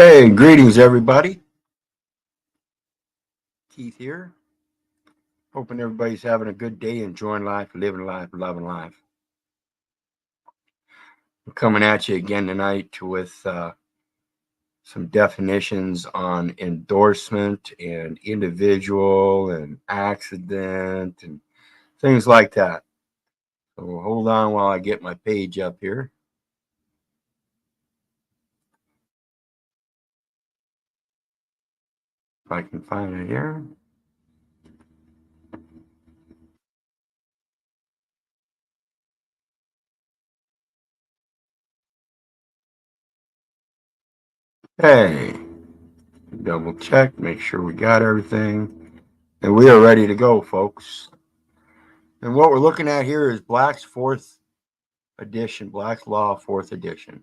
Hey, greetings everybody. Keith here. Hoping everybody's having a good day, enjoying life, living life, loving life. I'm coming at you again tonight with some definitions on endorsement and individual and accident and things like that. So hold on while I get my page up here. If I can find it here. Hey, double check, make sure we got everything. And we are ready to go, folks. And what we're looking at here is Black's fourth edition, Black's Law, fourth edition.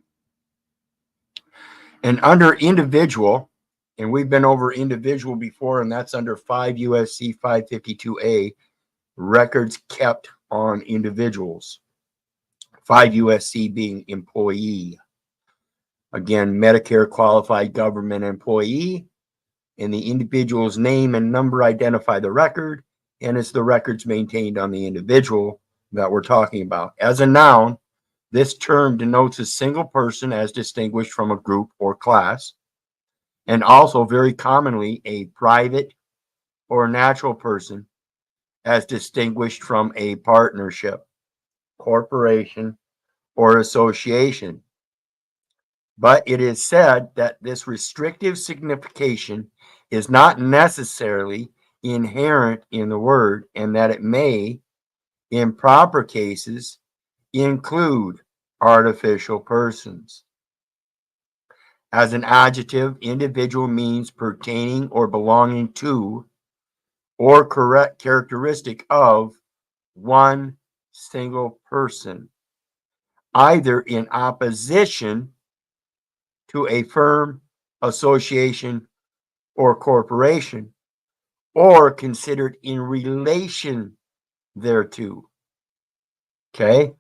And under individual, and we've been over individual before, and that's under 5 USC 552A, records kept on individuals. 5 USC being employee. Again, Medicare qualified government employee, and the individual's name and number identify the record, and it's the records maintained on the individual that we're talking about. As a noun, this term denotes a single person as distinguished from a group or class, and also very commonly a private or natural person as distinguished from a partnership, corporation, or association. But it is said that this restrictive signification is not necessarily inherent in the word, and that it may, in proper cases, include artificial persons. As an adjective, individual means pertaining or belonging to or correct characteristic of one single person, either in opposition to a firm, association, or corporation, or considered in relation thereto. Okay?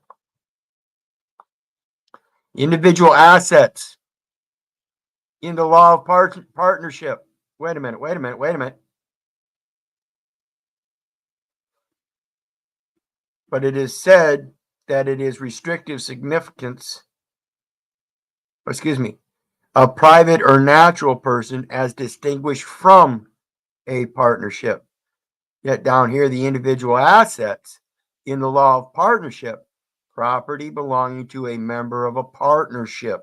Individual assets in the law of partnership. Wait a minute. But it is said that it is restrictive significance, a private or natural person as distinguished from a partnership. Yet down here, the individual assets in the law of partnership, property belonging to a member of a partnership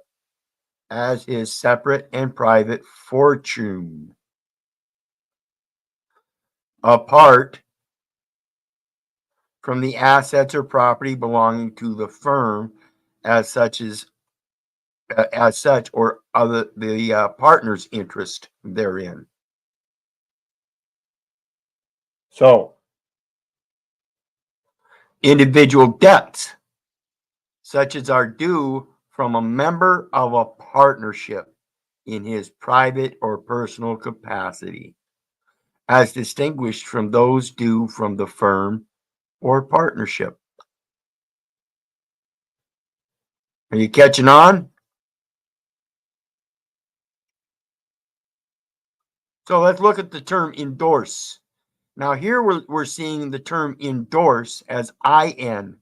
as his separate and private fortune. Apart from the assets or property belonging to the firm as such or other the partner's interest therein. So, individual debts, such as are due from a member of a partnership in his private or personal capacity, as distinguished from those due from the firm or partnership. Are you catching on? So let's look at the term endorse. Now here we're seeing the term endorse as INDORSE.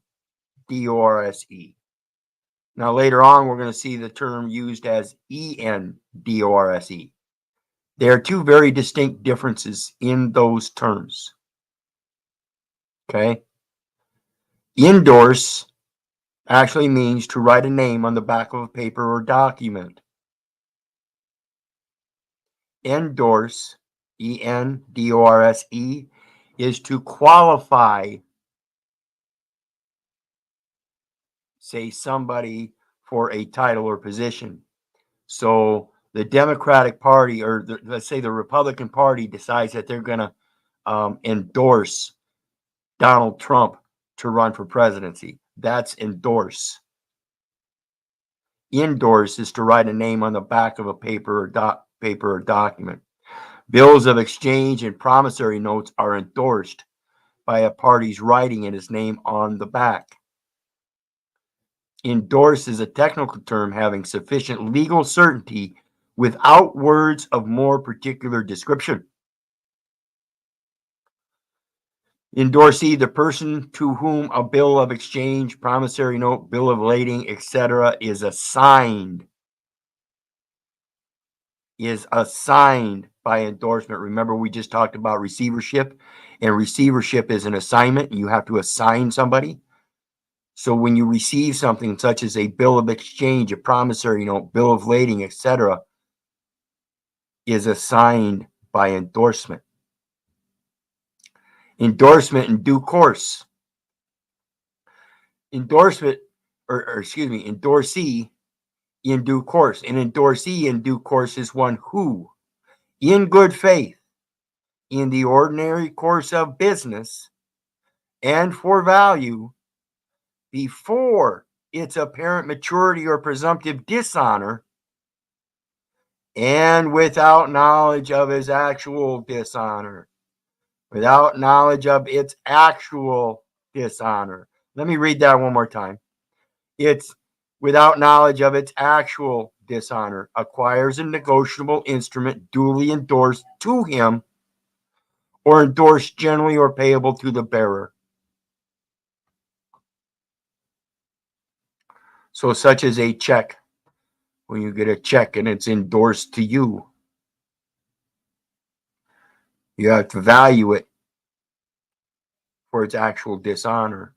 Now later on we're going to see the term used as ENDORSE. There are two very distinct differences in those terms. Okay? Endorse actually means to write a name on the back of a paper or document. Endorse, ENDORSE, is to qualify, say, somebody for a title or position. So the Democratic Party, or let's say the Republican Party, decides that they're going to endorse Donald Trump to run for presidency. That's endorse. Endorse is to write a name on the back of a paper or document. Bills of exchange and promissory notes are endorsed by a party's writing in his name on the back. Endorse is a technical term having sufficient legal certainty without words of more particular description. Endorsee, the person to whom a bill of exchange, promissory note, bill of lading, etc. is assigned by endorsement. Remember, we just talked about receivership, and receivership is an assignment. You have to assign somebody. So when you receive something such as a bill of exchange, a promissory note, bill of lading, etc., is assigned by endorsement. Endorsement in due course. Endorsement, endorsee in due course. An endorsee in due course is one who, in good faith, in the ordinary course of business, and for value, before its apparent maturity or presumptive dishonor, and without knowledge of his actual dishonor. Without knowledge of its actual dishonor. Let me read that one more time. It's without knowledge of its actual dishonor, acquires a negotiable instrument duly endorsed to him or endorsed generally or payable to the bearer. So such as a check. When you get a check and it's endorsed to you, you have to value it for its actual dishonor.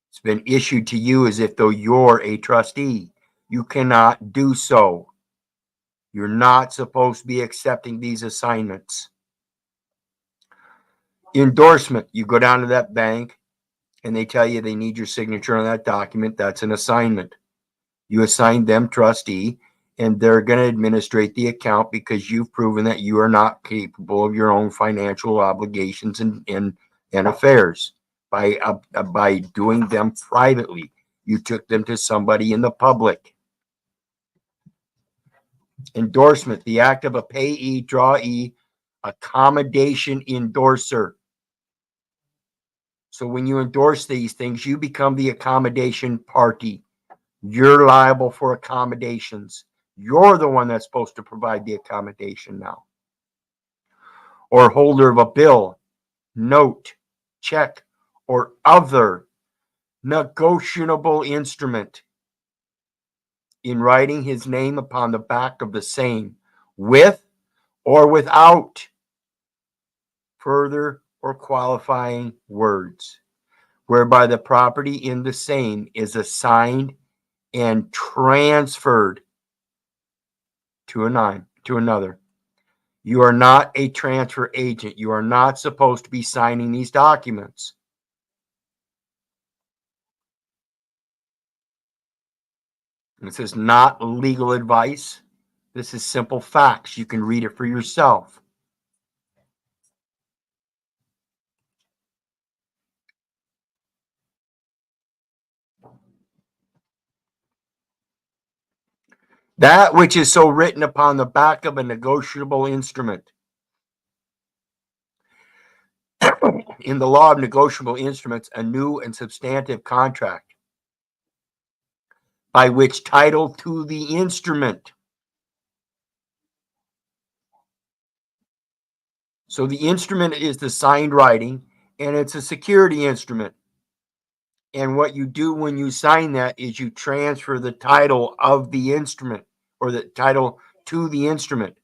It's been issued to you as if though you're a trustee. You cannot do so. You're not supposed to be accepting these assignments. Endorsement. You go down to that bank and they tell you they need your signature on that document. That's an assignment. You assign them trustee and they're going to administrate the account because you've proven that you are not capable of your own financial obligations and affairs by doing them privately. You took them to somebody in the public. Endorsement, the act of a payee, drawee, accommodation endorser. So when you endorse these things, you become the accommodation party. You're liable for accommodations. You're the one that's supposed to provide the accommodation now. Or holder of a bill, note, check, or other negotiable instrument, in writing his name upon the back of the same, with or without further or qualifying words, whereby the property in the same is assigned and transferred to another. You are not a transfer agent. You are not supposed to be signing these documents. This is not legal advice. This is simple facts. You can read it for yourself. That which is so written upon the back of a negotiable instrument. In the law of negotiable instruments, a new and substantive contract by which title to the instrument. So the instrument is the signed writing, and it's a security instrument. And what you do when you sign that is you transfer the title of the instrument, or the title to the instrument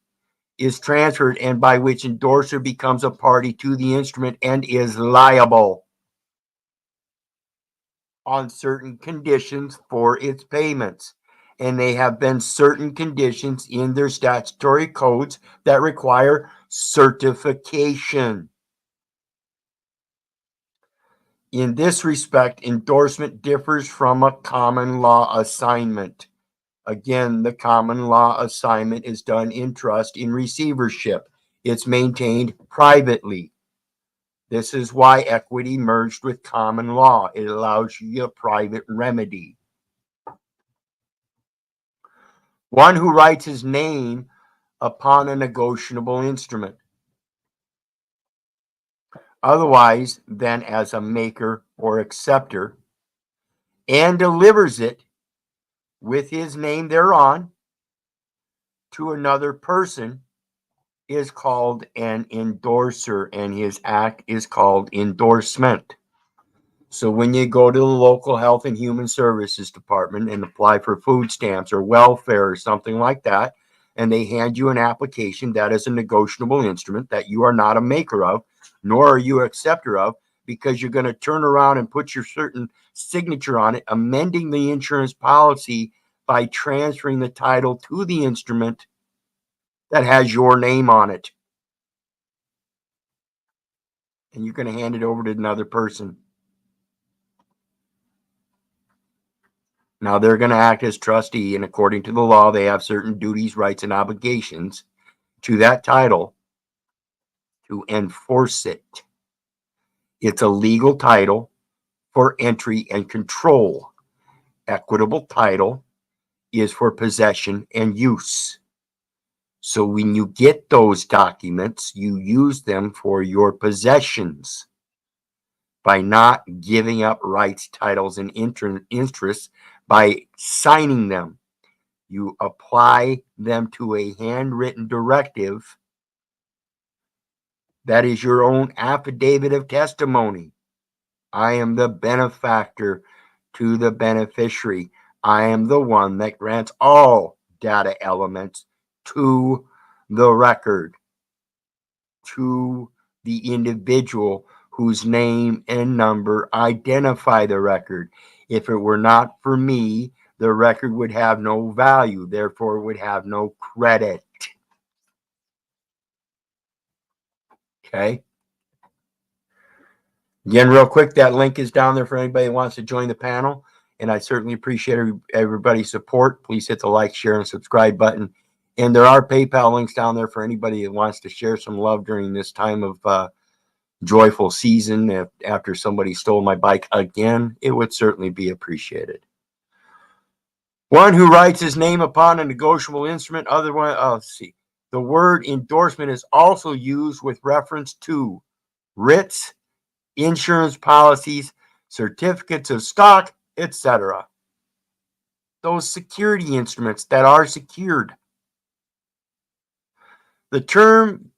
is transferred, and by which endorser becomes a party to the instrument and is liable on certain conditions for its payments. And they have been certain conditions in their statutory codes that require certification. In this respect, endorsement differs from a common law assignment. Again, the common law assignment is done in trust in receivership. It's maintained privately. This is why equity merged with common law. It allows you a private remedy. One who writes his name upon a negotiable instrument, otherwise than as a maker or acceptor, and delivers it with his name thereon, to another person is called an endorser, and his act is called endorsement. So when you go to the local health and human services department and apply for food stamps or welfare or something like that, and they hand you an application, that is a negotiable instrument that you are not a maker of, nor are you an acceptor of, because you're going to turn around and put your certain signature on it, amending the insurance policy by transferring the title to the instrument that has your name on it. And you're going to hand it over to another person. Now they're going to act as trustee, and according to the law, they have certain duties, rights, and obligations to that title to enforce it. It's a legal title for entry and control. Equitable title is for possession and use. So when you get those documents, you use them for your possessions by not giving up rights, titles, and interests by signing them. You apply them to a handwritten directive that is your own affidavit of testimony. I am the benefactor to the beneficiary. I am the one that grants all data elements to the record, to the individual whose name and number identify the record. If it were not for me, the record would have no value, therefore would have no credit. Okay. Again, real quick, that link is down there for anybody who wants to join the panel. And I certainly appreciate everybody's support. Please hit the like, share, and subscribe button. And there are PayPal links down there for anybody that wants to share some love during this time of joyful season. After somebody stole my bike again, it would certainly be appreciated. One who writes his name upon a negotiable instrument. Other one, let's see. The word endorsement is also used with reference to writs, insurance policies, certificates of stock, etc. Those security instruments that are secured. The term,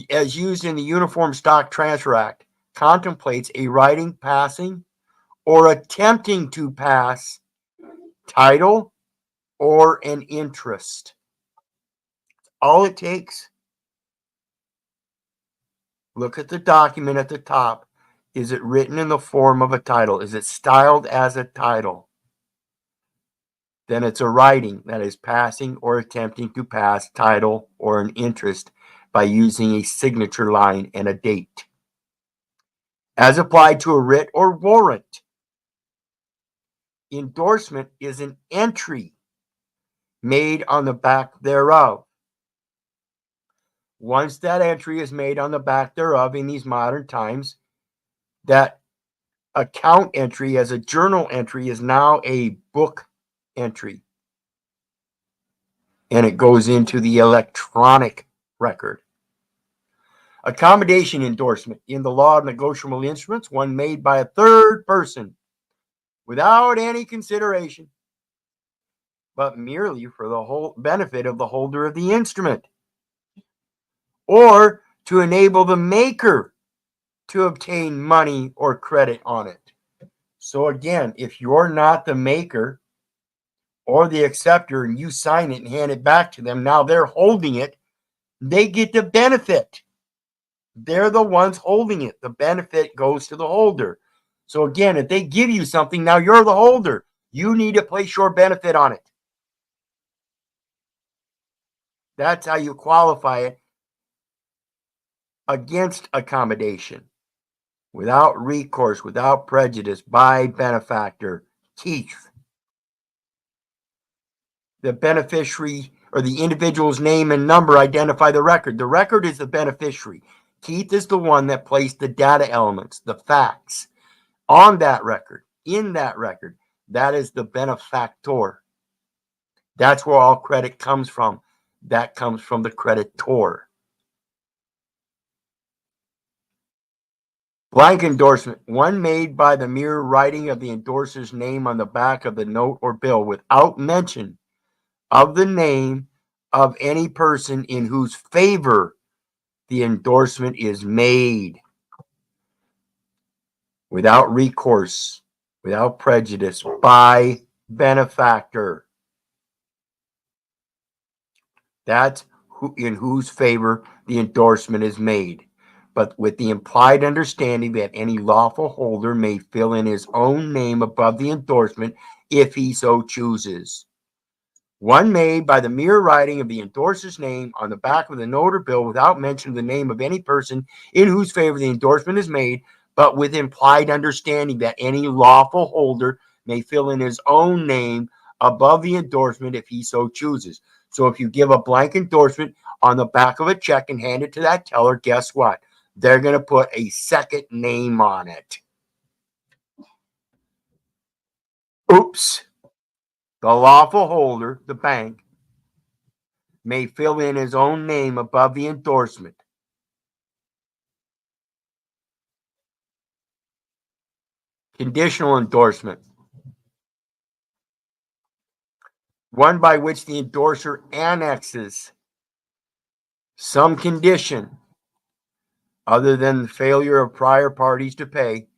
as used in the Uniform Stock Transfer Act, contemplates a writing, passing, or attempting to pass title or an interest. All it takes. Look at the document at the top. Is it written in the form of a title? Is it styled as a title? Then it's a writing that is passing or attempting to pass title or an interest by using a signature line and a date. As applied to a writ or warrant, endorsement is an entry made on the back thereof. Once that entry is made on the back thereof in these modern times, that account entry as a journal entry is now a book entry. And it goes into the electronic record. Accommodation endorsement in the law of negotiable instruments, one made by a third person without any consideration, but merely for the whole benefit of the holder of the instrument, or to enable the maker to obtain money or credit on it. So again, if you're not the maker or the acceptor and you sign it and hand it back to them, now they're holding it, they get the benefit. They're the ones holding it. The benefit goes to the holder. So again, if they give you something, now you're the holder. You need to place your benefit on it. That's how you qualify it against accommodation. Without recourse, without prejudice, by benefactor, Keith. The beneficiary or the individual's name and number identify the record. The record is the beneficiary. Keith is the one that placed the data elements, the facts, on that record, in that record. That is the benefactor. That's where all credit comes from. That comes from the creditor. Blank endorsement, one made by the mere writing of the endorser's name on the back of the note or bill without mention of the name of any person in whose favor the endorsement is made, without recourse, without prejudice, by benefactor. That's in whose favor the endorsement is made, but with the implied understanding that any lawful holder may fill in his own name above the endorsement if he so chooses. One made by the mere writing of the endorser's name on the back of the note or bill without mention of the name of any person in whose favor the endorsement is made, but with implied understanding that any lawful holder may fill in his own name above the endorsement if he so chooses. So if you give a blank endorsement on the back of a check and hand it to that teller, guess what? They're going to put a second name on it. Oops. The lawful holder, the bank, may fill in his own name above the endorsement. Conditional endorsement. One by which the endorser annexes some condition other than the failure of prior parties to pay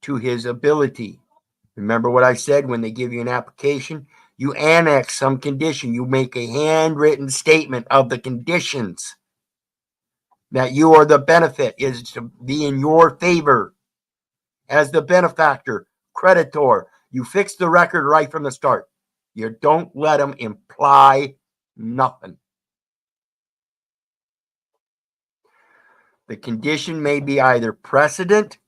to his ability. Remember what I said, when they give you an application, you annex some condition. You make a handwritten statement of the conditions that you or the benefit is to be in your favor as the benefactor, creditor. You fix the record right from the start. You don't let them imply nothing. The condition may be either precedent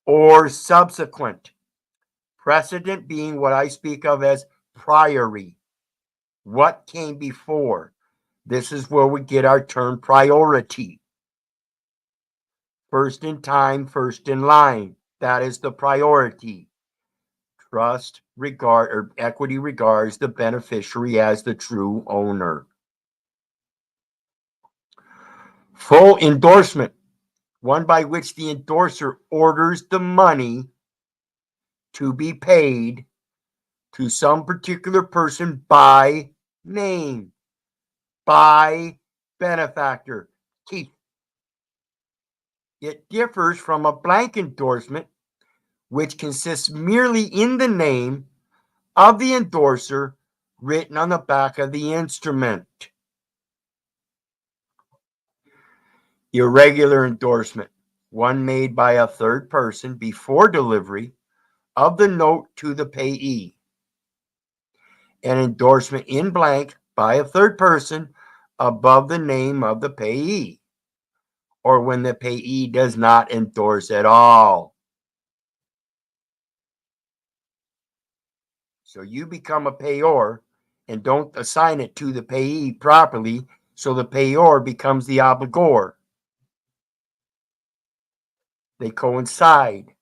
or subsequent. Precedent being what I speak of as priory. What came before? This is where we get our term priority. First in time, first in line. That is the priority. Trust, regard, or equity regards the beneficiary as the true owner. Full endorsement. One by which the endorser orders the money to be paid to some particular person by name, by benefactor. Keith. It differs from a blank endorsement, which consists merely in the name of the endorser written on the back of the instrument. Irregular endorsement. One made by a third person before delivery of the note to the payee. An endorsement in blank by a third person above the name of the payee, or when the payee does not endorse at all. So you become a payor and don't assign it to the payee properly, so the payor becomes the obligor. They coincide.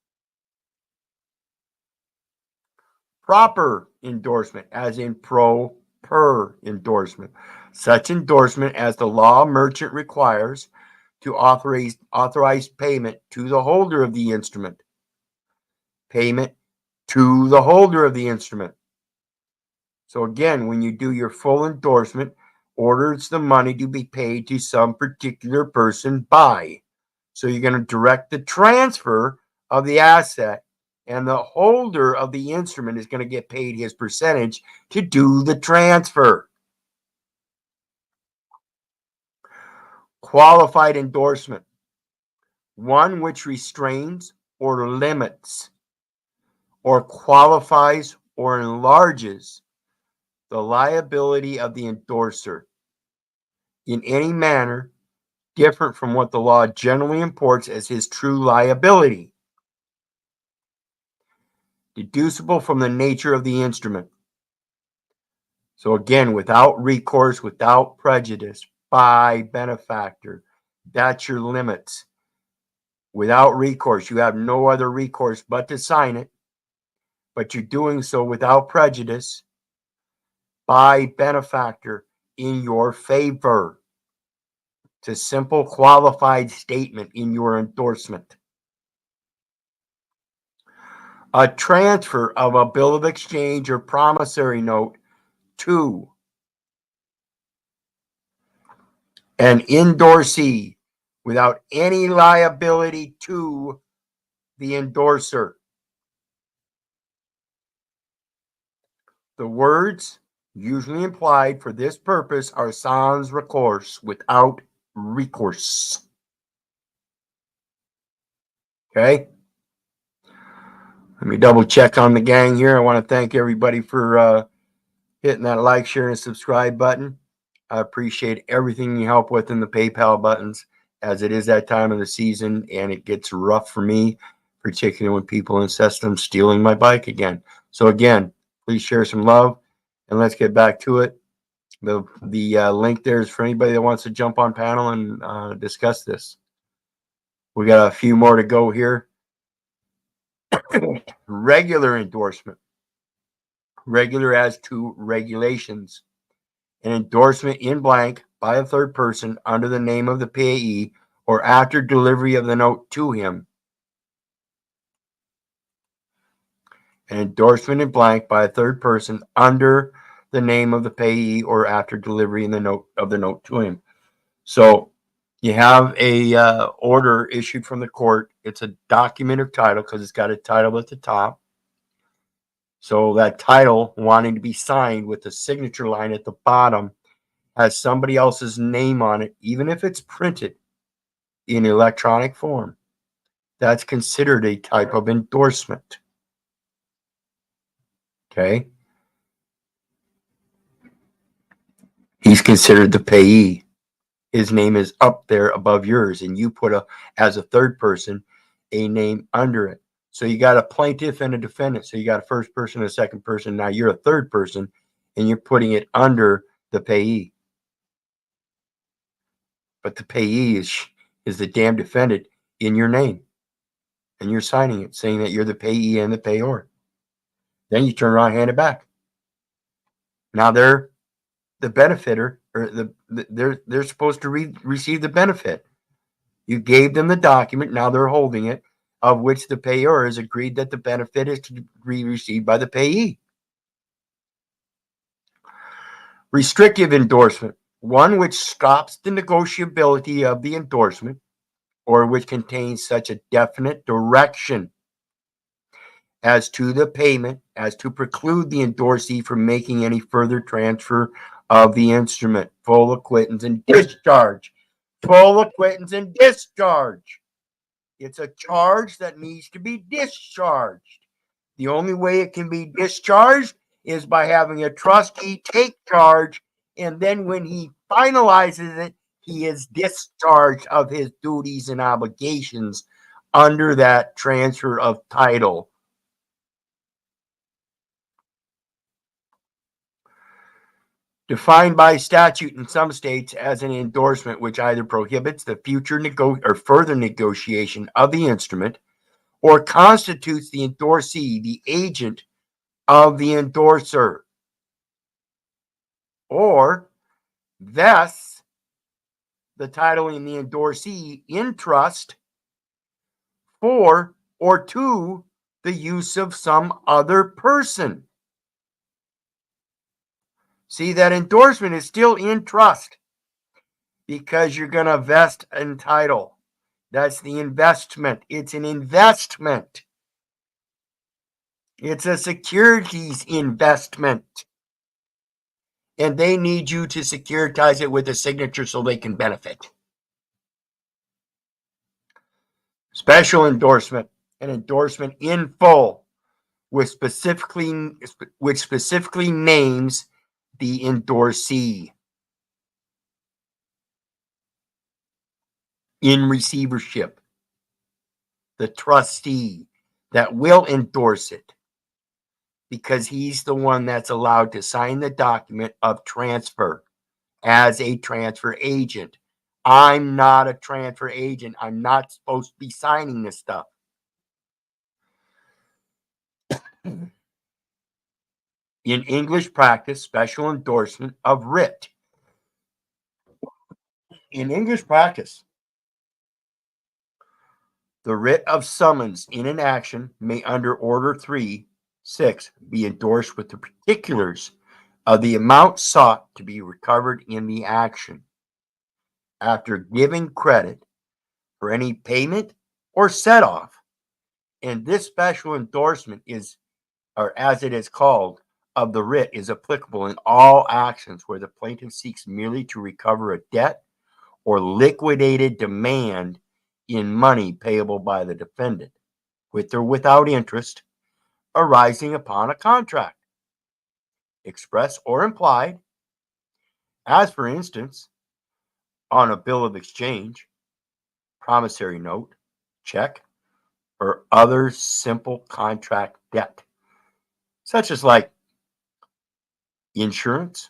Proper endorsement, as in per endorsement. Such endorsement as the law merchant requires to authorize payment to the holder of the instrument. Payment to the holder of the instrument. So again, when you do your full endorsement, orders the money to be paid to some particular person by. So you're going to direct the transfer of the asset, and the holder of the instrument is going to get paid his percentage to do the transfer. Qualified endorsement. One which restrains or limits or qualifies or enlarges the liability of the endorser in any manner different from what the law generally imports as his true liability, deducible from the nature of the instrument. So again, without recourse, without prejudice, by benefactor. That's your limits. Without recourse, you have no other recourse but to sign it, but you're doing so without prejudice, by benefactor, in your favor. It's a simple qualified statement in your endorsement. A transfer of a bill of exchange or promissory note to an endorsee without any liability to the endorser. The words usually implied for this purpose are sans recourse, without recourse. Okay? Let me double check on the gang here. I want to thank everybody for hitting that like, share, and subscribe button. I appreciate everything you help with in the PayPal buttons, as it is that time of the season and it gets rough for me, particularly when people insist on stealing my bike again. So again, please share some love and let's get back to it. The link there is for anybody that wants to jump on panel and discuss this. We got a few more to go here. Regular endorsement. Regular as to regulations. An endorsement in blank by a third person under the name of the payee or after delivery of the note to him. An endorsement in blank by a third person under the name of the payee or after delivery of the note to him. So you have a order issued from the court. It's a document of title because it's got a title at the top. So that title wanting to be signed with the signature line at the bottom has somebody else's name on it, even if it's printed in electronic form. That's considered a type of endorsement. Okay? He's considered the payee. His name is up there above yours, and you put as a third person, a name under it. So you got a plaintiff and a defendant. So you got a first person and a second person. Now you're a third person, and you're putting it under the payee. But the payee is the damn defendant in your name. And you're signing it, saying that you're the payee and the payor. Then you turn around and hand it back. Now they're the benefiter, or they're supposed to receive the benefit. You gave them the document, now they're holding it, of which the payor has agreed that the benefit is to be received by the payee. Restrictive endorsement, one which stops the negotiability of the endorsement or which contains such a definite direction as to the payment as to preclude the endorsee from making any further transfer of the instrument. Full acquittance and discharge. Full acquittance and discharge. It's a charge that needs to be discharged. The only way it can be discharged is by having a trustee take charge, and then when he finalizes it, he is discharged of his duties and obligations under that transfer of title. Defined by statute in some states as an endorsement which either prohibits the future or further negotiation of the instrument or constitutes the endorsee the agent of the endorser, or vests the title in the endorsee in trust for or to the use of some other person. See, that endorsement is still in trust because you're going to vest in title. That's the investment. It's an investment. It's a securities investment. And they need you to securitize it with a signature so they can benefit. Special endorsement, an endorsement in full, which specifically names the endorsee in receivership, the trustee that will endorse it, because he's the one that's allowed to sign the document of transfer as a transfer agent. I'm not a transfer agent. I'm not supposed to be signing this stuff. In English practice, special endorsement of writ. In English practice, the writ of summons in an action may, under Order 3.6, be endorsed with the particulars of the amount sought to be recovered in the action. after giving credit for any payment or set off. And this special endorsement is, or as it is called, of the writ is applicable in all actions where the plaintiff seeks merely to recover a debt or liquidated demand in money payable by the defendant, with or without interest, arising upon a contract, express or implied, as for instance, on a bill of exchange, promissory note, check, or other simple contract debt, such as like insurance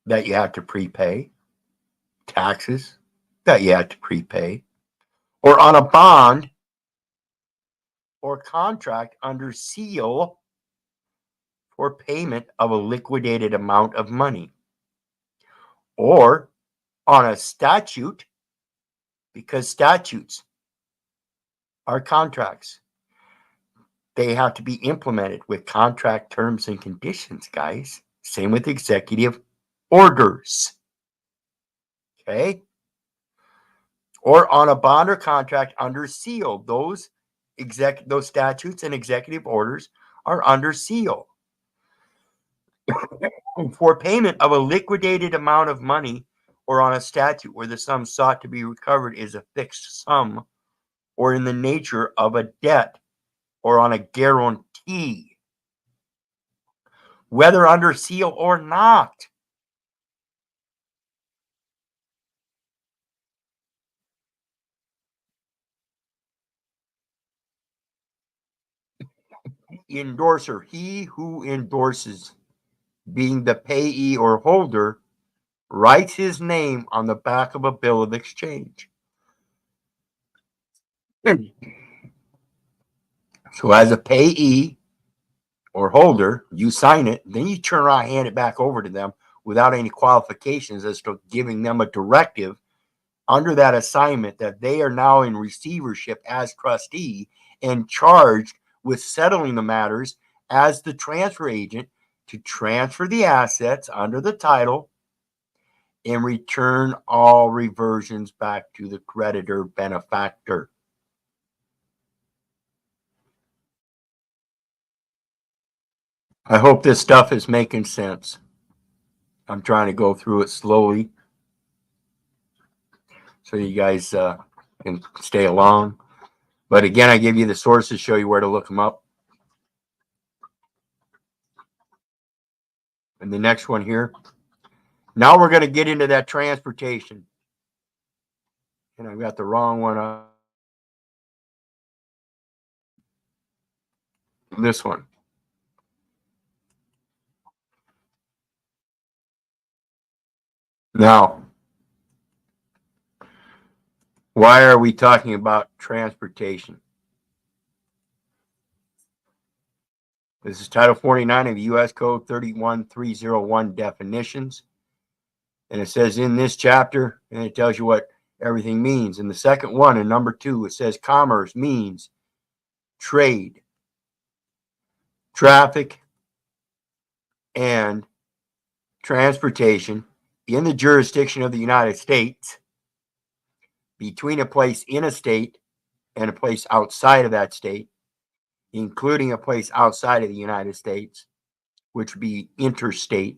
that you have to prepay, taxes that you have to prepay, or on a bond or contract under seal for payment of a liquidated amount of money, or on a statute, because statutes are contracts. They have to be implemented with contract terms and conditions, guys. Same with executive orders. Okay? Or on a bond or contract under seal. Those statutes and executive orders are under seal for payment of a liquidated amount of money, or on a statute where the sum sought to be recovered is a fixed sum or in the nature of a debt, or on a guarantee, whether under seal or not. Endorser, he who endorses, being the payee or holder, writes his name on the back of a bill of exchange. So as a payee or holder, you sign it, then you turn around and hand it back over to them without any qualifications as to giving them a directive under that assignment that they are now in receivership as trustee and charged with settling the matters as the transfer agent to transfer the assets under the title and return all reversions back to the creditor benefactor. I hope this stuff is making sense. I'm trying to go through it slowly so you guys can stay along. But again, I give you the sources, show you where to look them up. And the next one here. Now we're going to get into that transportation. And I've got the wrong one up. This one. Now, why are we talking about transportation? This is Title 49 of the U.S. Code 31301 definitions. And it says in this chapter, and it tells you what everything means. In the second one, in number 2, it says commerce means trade, traffic, and transportation in the jurisdiction of the United States between a place in a state and a place outside of that state, including a place outside of the United States, which would be intrastate,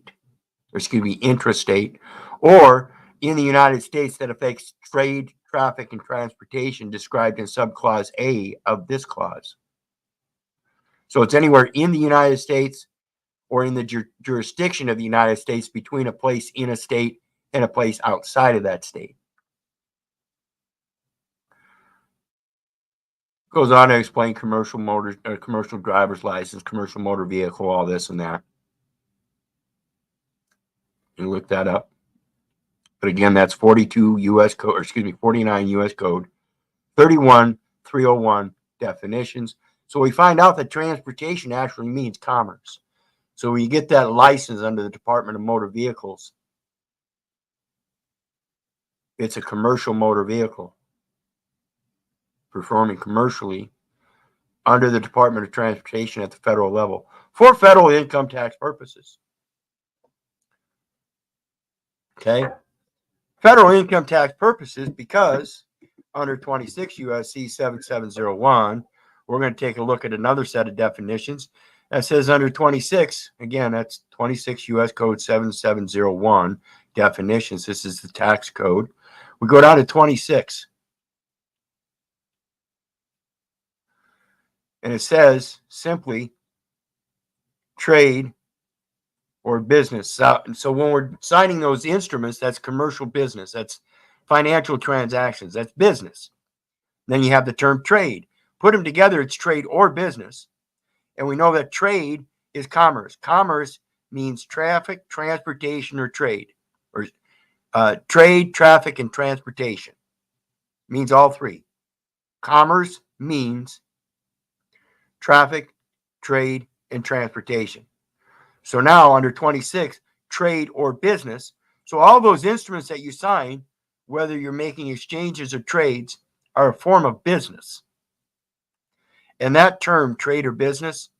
or in the United States that affects trade, traffic, and transportation described in subclause A of this clause. So it's anywhere in the United States or in the jurisdiction of the United States between a place in a state and a place outside of that state. Goes on to explain commercial motor, commercial driver's license, commercial motor vehicle, all this and that. You look that up. But again, that's 42 U.S. Code, or excuse me, 49 U.S. Code 31301 definitions. So we find out that transportation actually means commerce. So when you get that license under the Department of Motor Vehicles, it's a commercial motor vehicle performing commercially under the Department of Transportation at the federal level for federal income tax purposes. Okay? federal income tax purposes, because under 26 USC 7701, we're going to take a look at another set of definitions that says under 26, again, that's 26 US Code 7701 definitions. This is the tax code. We go down to 26. And it says simply trade or business. So when we're signing those instruments, that's commercial business. That's financial transactions. That's business. Then you have the term trade. Put them together, it's trade or business. And we know that trade is commerce. Commerce means traffic, transportation, or trade. Or trade, traffic, and transportation. Means all three. Commerce means traffic, trade, and transportation. So now under 26, trade or business. So all those instruments that you sign, whether you're making exchanges or trades, are a form of business. And that term, trade or business,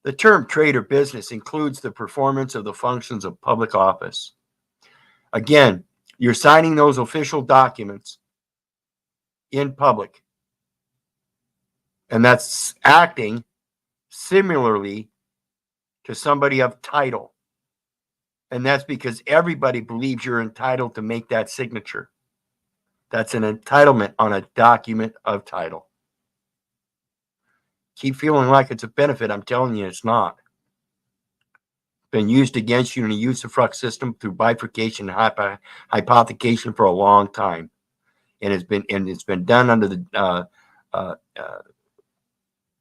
the term trade or business includes the performance of the functions of public office. Again, you're signing those official documents in public. And that's acting similarly to somebody of title. And that's because everybody believes you're entitled to make that signature. That's an entitlement on a document of title. Keep feeling like it's a benefit. I'm telling you, it's not. It's been used against you in the usufruct system through bifurcation and hypothecation for a long time. And it's been done under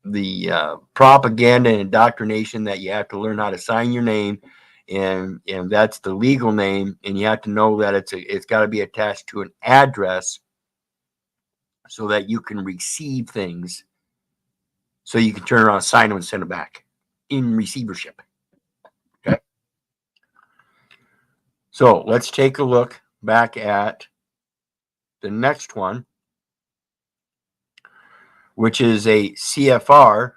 the propaganda and indoctrination that you have to learn how to sign your name, and that's the legal name, and you have to know that it's got to be attached to an address so that you can receive things, so you can turn around, sign them, and send them back in receivership. Okay. So let's take a look back at the next one, which is a CFR.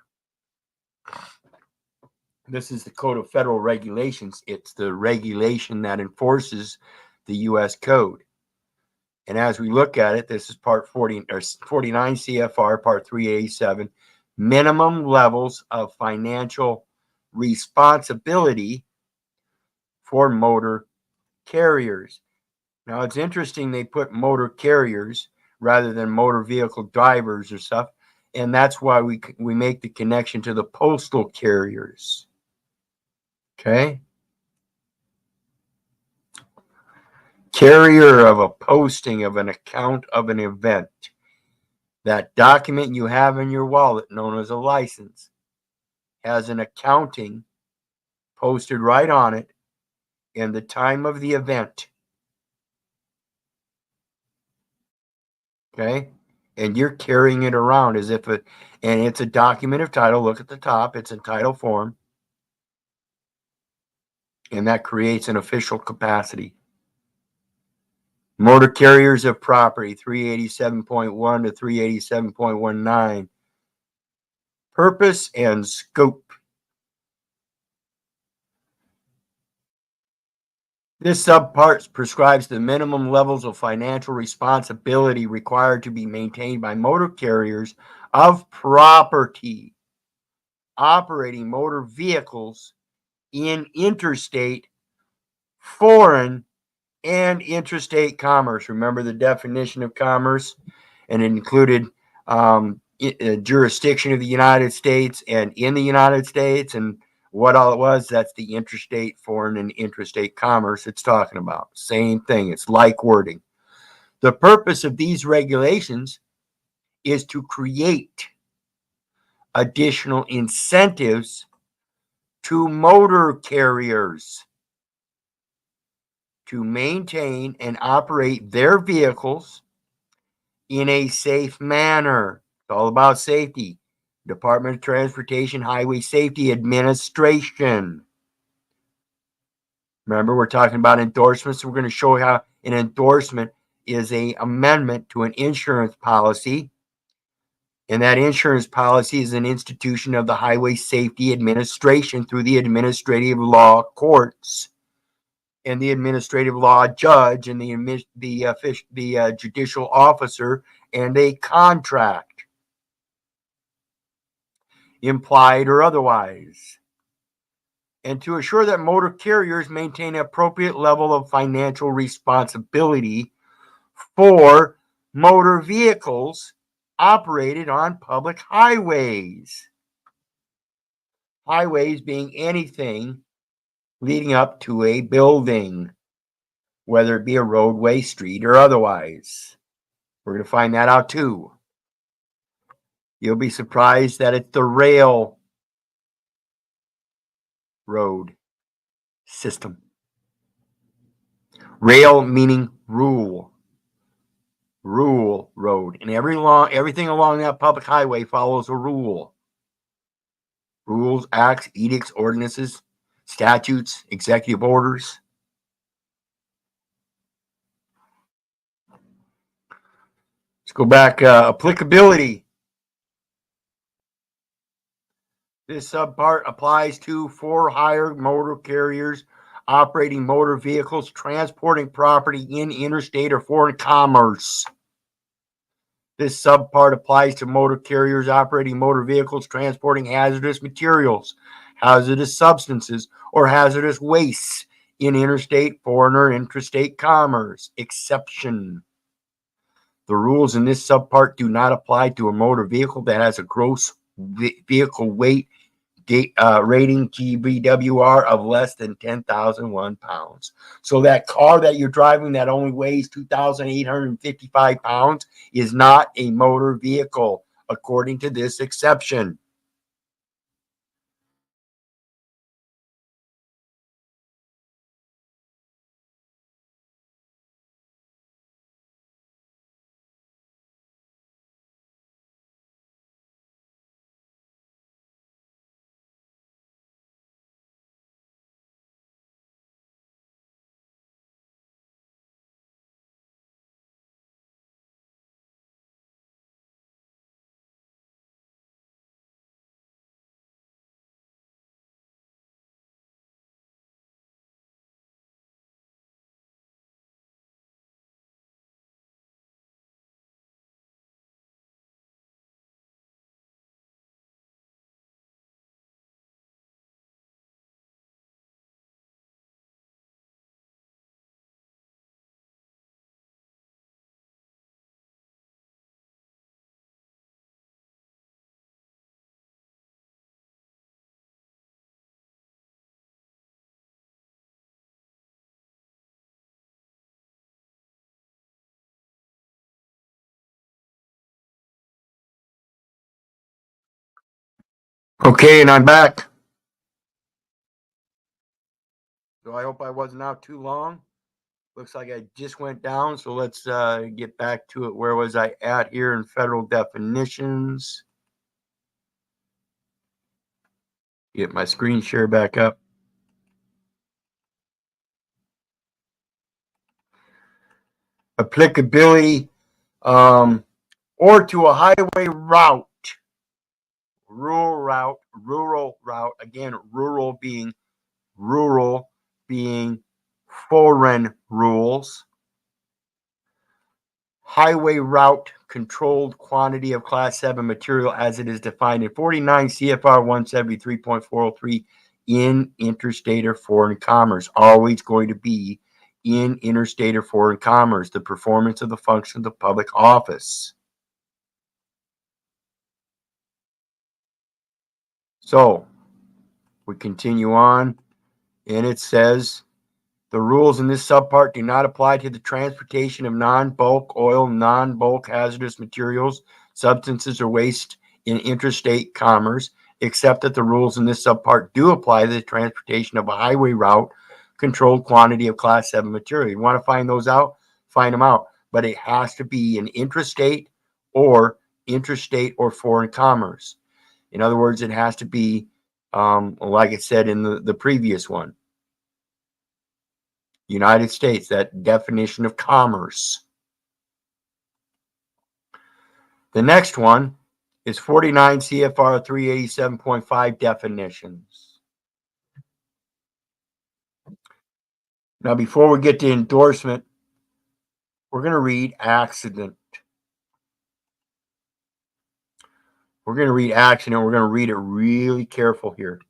This is the Code of Federal Regulations. It's the regulation that enforces the U.S. Code. And as we look at it, this is Part 40 or 49 CFR, Part 387, minimum levels of financial responsibility for motor carriers. Now, it's interesting they put motor carriers rather than motor vehicle drivers or stuff, and that's why we make the connection to the postal carriers. Okay. Carrier of a posting of an account of an event. That document you have in your wallet, known as a license, has an accounting posted right on it and the time of the event. Okay. And you're carrying it around as if and it's a document of title. Look at the top. It's in title form. And that creates an official capacity. Motor carriers of property, 387.1 to 387.19. Purpose and scope. This subpart prescribes the minimum levels of financial responsibility required to be maintained by motor carriers of property operating motor vehicles in interstate, foreign, and interstate commerce. Remember the definition of commerce, and it included jurisdiction of the United States and in the United States, and what all it was, that's the interstate, foreign, and interstate commerce it's talking about. Same thing. It's like wording. The purpose of these regulations is to create additional incentives to motor carriers to maintain and operate their vehicles in a safe manner. It's all about safety. Department of Transportation Highway Safety Administration. Remember, we're talking about endorsements. We're going to show how an endorsement is an amendment to an insurance policy. And that insurance policy is an institution of the Highway Safety Administration through the administrative law courts. and the administrative law judge and the judicial officer, and a contract, implied or otherwise, and to assure that motor carriers maintain an appropriate level of financial responsibility for motor vehicles operated on public highways. Highways being anything leading up to a building, whether it be a roadway, street, or otherwise. We're going to find that out too. You'll be surprised that it's the railroad system. Rail meaning rule. Rule road. And everything along that public highway follows a rule. Rules, acts, edicts, ordinances, statutes, executive orders. Let's go back. Applicability. This subpart applies to for-hire motor carriers operating motor vehicles transporting property in interstate or foreign commerce. This subpart applies to motor carriers operating motor vehicles transporting hazardous materials, hazardous substances, or hazardous wastes in interstate, foreign, or intrastate commerce. Exception. The rules in this subpart do not apply to a motor vehicle that has a gross vehicle weight rating GVWR of less than 10,001 pounds. So that car that you're driving that only weighs 2,855 pounds is not a motor vehicle, according to this exception. Okay, and I'm back. So I hope I wasn't out too long. Looks like I just went down, so let's get back to it. Where was I at here in federal definitions? Get my screen share back up. Applicability, or to a highway route, rural route, again, rural being foreign rules. Highway route, controlled quantity of Class 7 material as it is defined in 49 CFR 173.403 in interstate or foreign commerce. Always going to be in interstate or foreign commerce, the performance of the functions of public office. So we continue on, and it says the rules in this subpart do not apply to the transportation of non-bulk oil, non-bulk hazardous materials, substances, or waste in interstate commerce, except that the rules in this subpart do apply to the transportation of a highway route, controlled quantity of Class 7 material. You want to find those out? Find them out. But it has to be in interstate or foreign commerce. In other words, it has to be, like it said in the previous one, United States, that definition of commerce. The next one is 49 CFR 387.5 definitions. Now, before we get to endorsement, we're going to read accident. We're going to read accident. We're going to read it really careful here,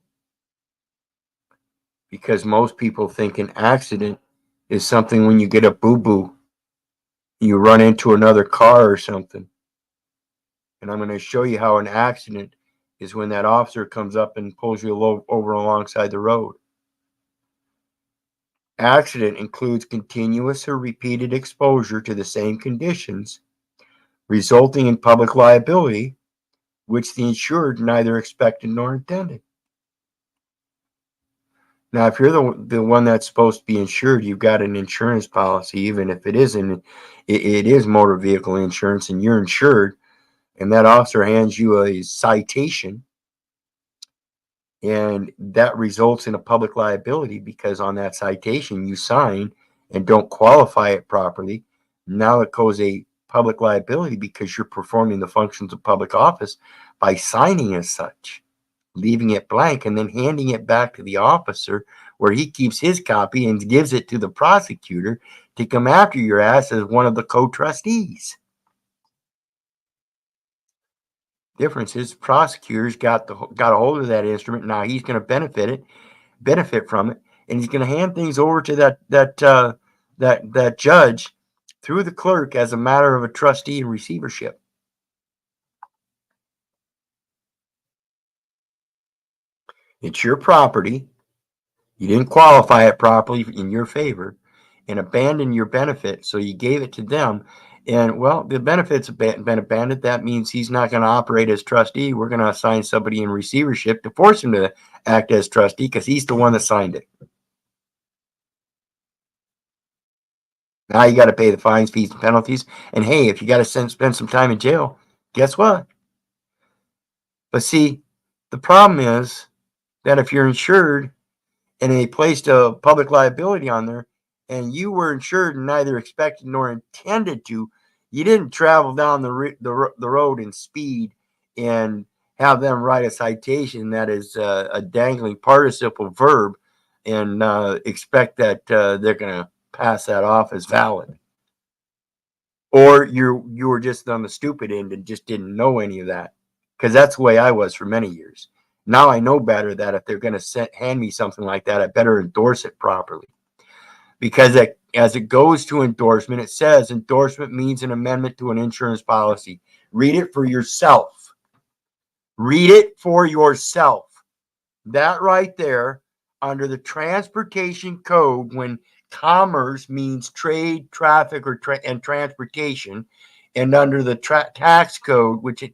because most people think an accident is something when you get a boo-boo, you run into another car or something. And I'm going to show you how an accident is when that officer comes up and pulls you over alongside the road. Accident includes continuous or repeated exposure to the same conditions, resulting in public liability, which the insured neither expected nor intended. Now, if you're the one that's supposed to be insured, you've got an insurance policy, even if it isn't, it is motor vehicle insurance, and you're insured, and that officer hands you a citation, and that results in a public liability because on that citation you sign and don't qualify it properly. Now it goes a public liability because you're performing the functions of public office by signing as such, leaving it blank, and then handing it back to the officer where he keeps his copy and gives it to the prosecutor to come after your ass as one of the co-trustees. Difference is prosecutors got a hold of that instrument. Now he's going to benefit from it, and he's going to hand things over to that judge through the clerk as a matter of a trustee and receivership. It's your property. You didn't qualify it properly in your favor and abandon your benefit, so you gave it to them. And, well, the benefit's been abandoned. That means he's not going to operate as trustee. We're going to assign somebody in receivership to force him to act as trustee because he's the one that signed it. Now you got to pay the fines, fees, and penalties. And, hey, if you got to spend some time in jail, guess what? But see, the problem is that if you're insured and they placed a public liability on there, and you were insured and neither expected nor intended to, you didn't travel down the road in speed and have them write a citation that is a dangling participle verb and expect that they're going to pass that off as valid. Or you were just on the stupid end and just didn't know any of that, because that's the way I was for many years. Now I know better that if they're going to hand me something like that, I better endorse it properly. Because as it goes to endorsement, it says endorsement means an amendment to an insurance policy. Read it for yourself. Read it for yourself. That right there, under the transportation code, when commerce means trade, traffic, and transportation, and under the tax code, which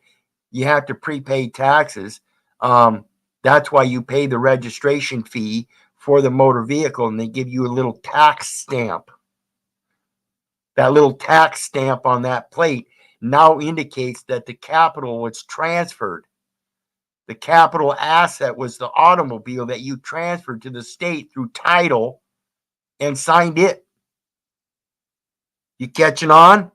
you have to prepay taxes, that's why you pay the registration fee for the motor vehicle, and they give you a little tax stamp. That little tax stamp on that plate now indicates that the capital was transferred. The capital asset was the automobile that you transferred to the state through title and signed it. You catching on?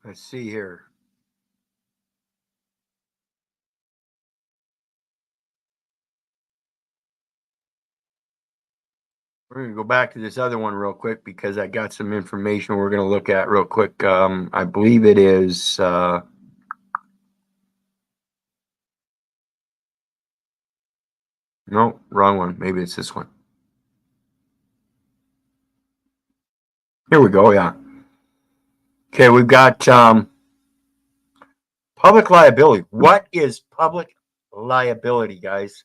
Let's see here. We're going to go back to this other one real quick because I got some information we're going to look at real quick. I believe it is... no, wrong one. Maybe it's this one. Here we go, yeah. Okay, we've got public liability. What is public liability, guys?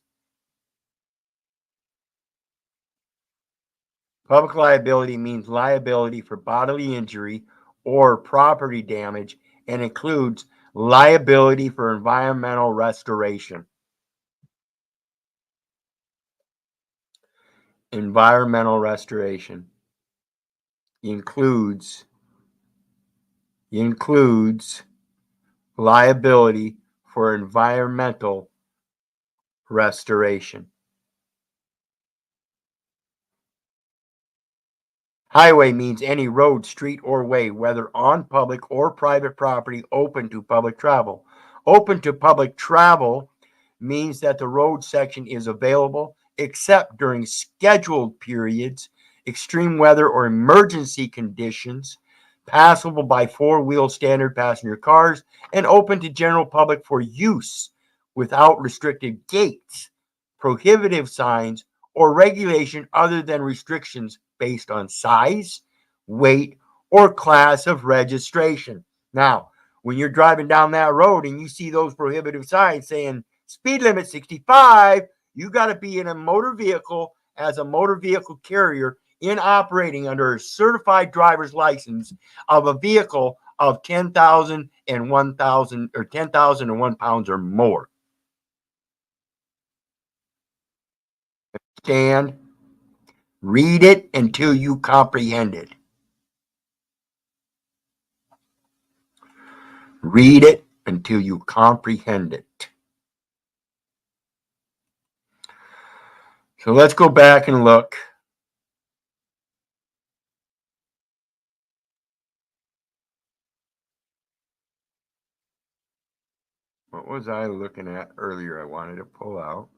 Public liability means liability for bodily injury or property damage and includes liability for environmental restoration. Environmental restoration includes liability for environmental restoration. Highway means any road, street, or way, whether on public or private property, open to public travel. Open to public travel means that the road section is available except during scheduled periods, extreme weather, or emergency conditions, passable by four-wheel standard passenger cars, and open to general public for use without restricted gates, prohibitive signs, or regulation other than restrictions based on size, weight, or class of registration. Now, when you're driving down that road and you see those prohibitive signs saying speed limit 65, you got to be in a motor vehicle as a motor vehicle carrier in operating under a certified driver's license of a vehicle of 10,000 and 1,000 or 10,001 pounds or more. Stand. Read it until you comprehend it. Read it until you comprehend it. So let's go back and look. What was I looking at earlier I wanted to pull out?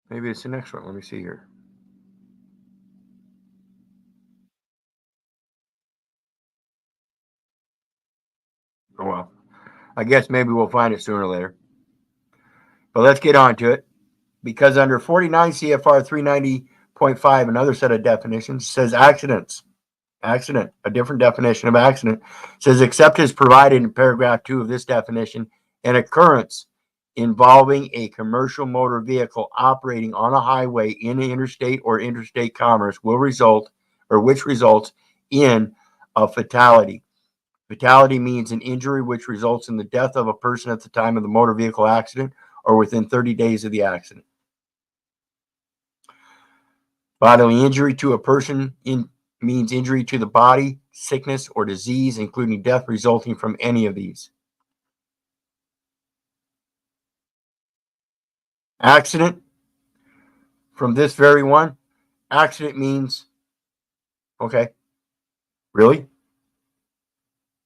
Maybe it's the next one. Let me see here. Oh, well, I guess maybe we'll find it sooner or later. But let's get on to it. Because under 49 CFR 390.5, another set of definitions says accidents. Accident, a different definition of accident, says except as provided in paragraph 2 of this definition, an occurrence involving a commercial motor vehicle operating on a highway in interstate or interstate commerce will result, or which results in a fatality. Fatality means an injury which results in the death of a person at the time of the motor vehicle accident or within 30 days of the accident. Bodily injury to a person means injury to the body, sickness, or disease, including death resulting from any of these. Accident, from this very one, accident means, okay, really?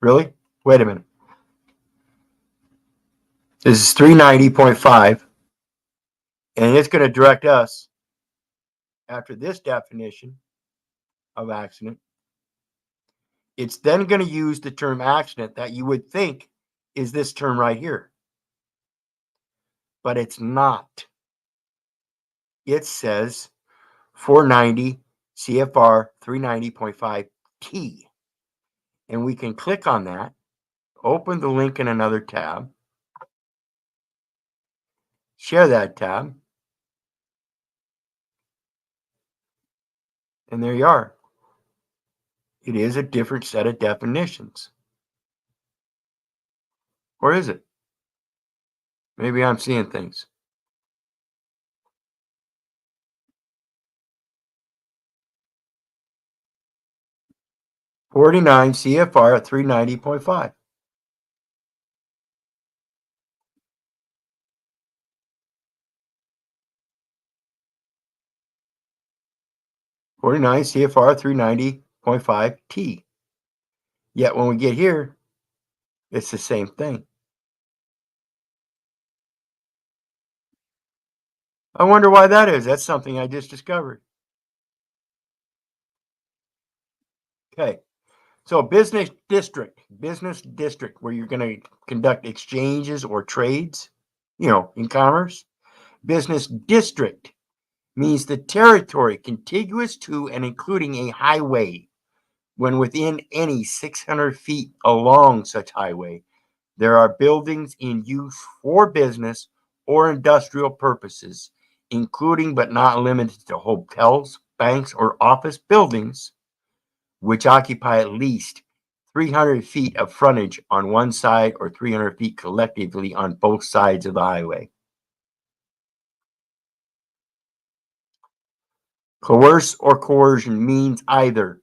Really? Wait a minute. This is 390.5, and it's going to direct us after this definition of accident. It's then going to use the term accident that you would think is this term right here. But it's not. It says 490 CFR 390.5 T. And we can click on that, open the link in another tab, share that tab, and there you are. It is a different set of definitions. Or is it? Maybe I'm seeing things. (49 CFR at 390.5). (49 CFR 390.5 T). Yet when we get here, it's the same thing. I wonder why that is. That's something I just discovered. Okay. So business district, where you're going to conduct exchanges or trades, in commerce. Business district means the territory contiguous to and including a highway. When within any 600 feet along such highway, there are buildings in use for business or industrial purposes, including but not limited to hotels, banks, or office buildings, which occupy at least 300 feet of frontage on one side or 300 feet collectively on both sides of the highway. Coerce or coercion means either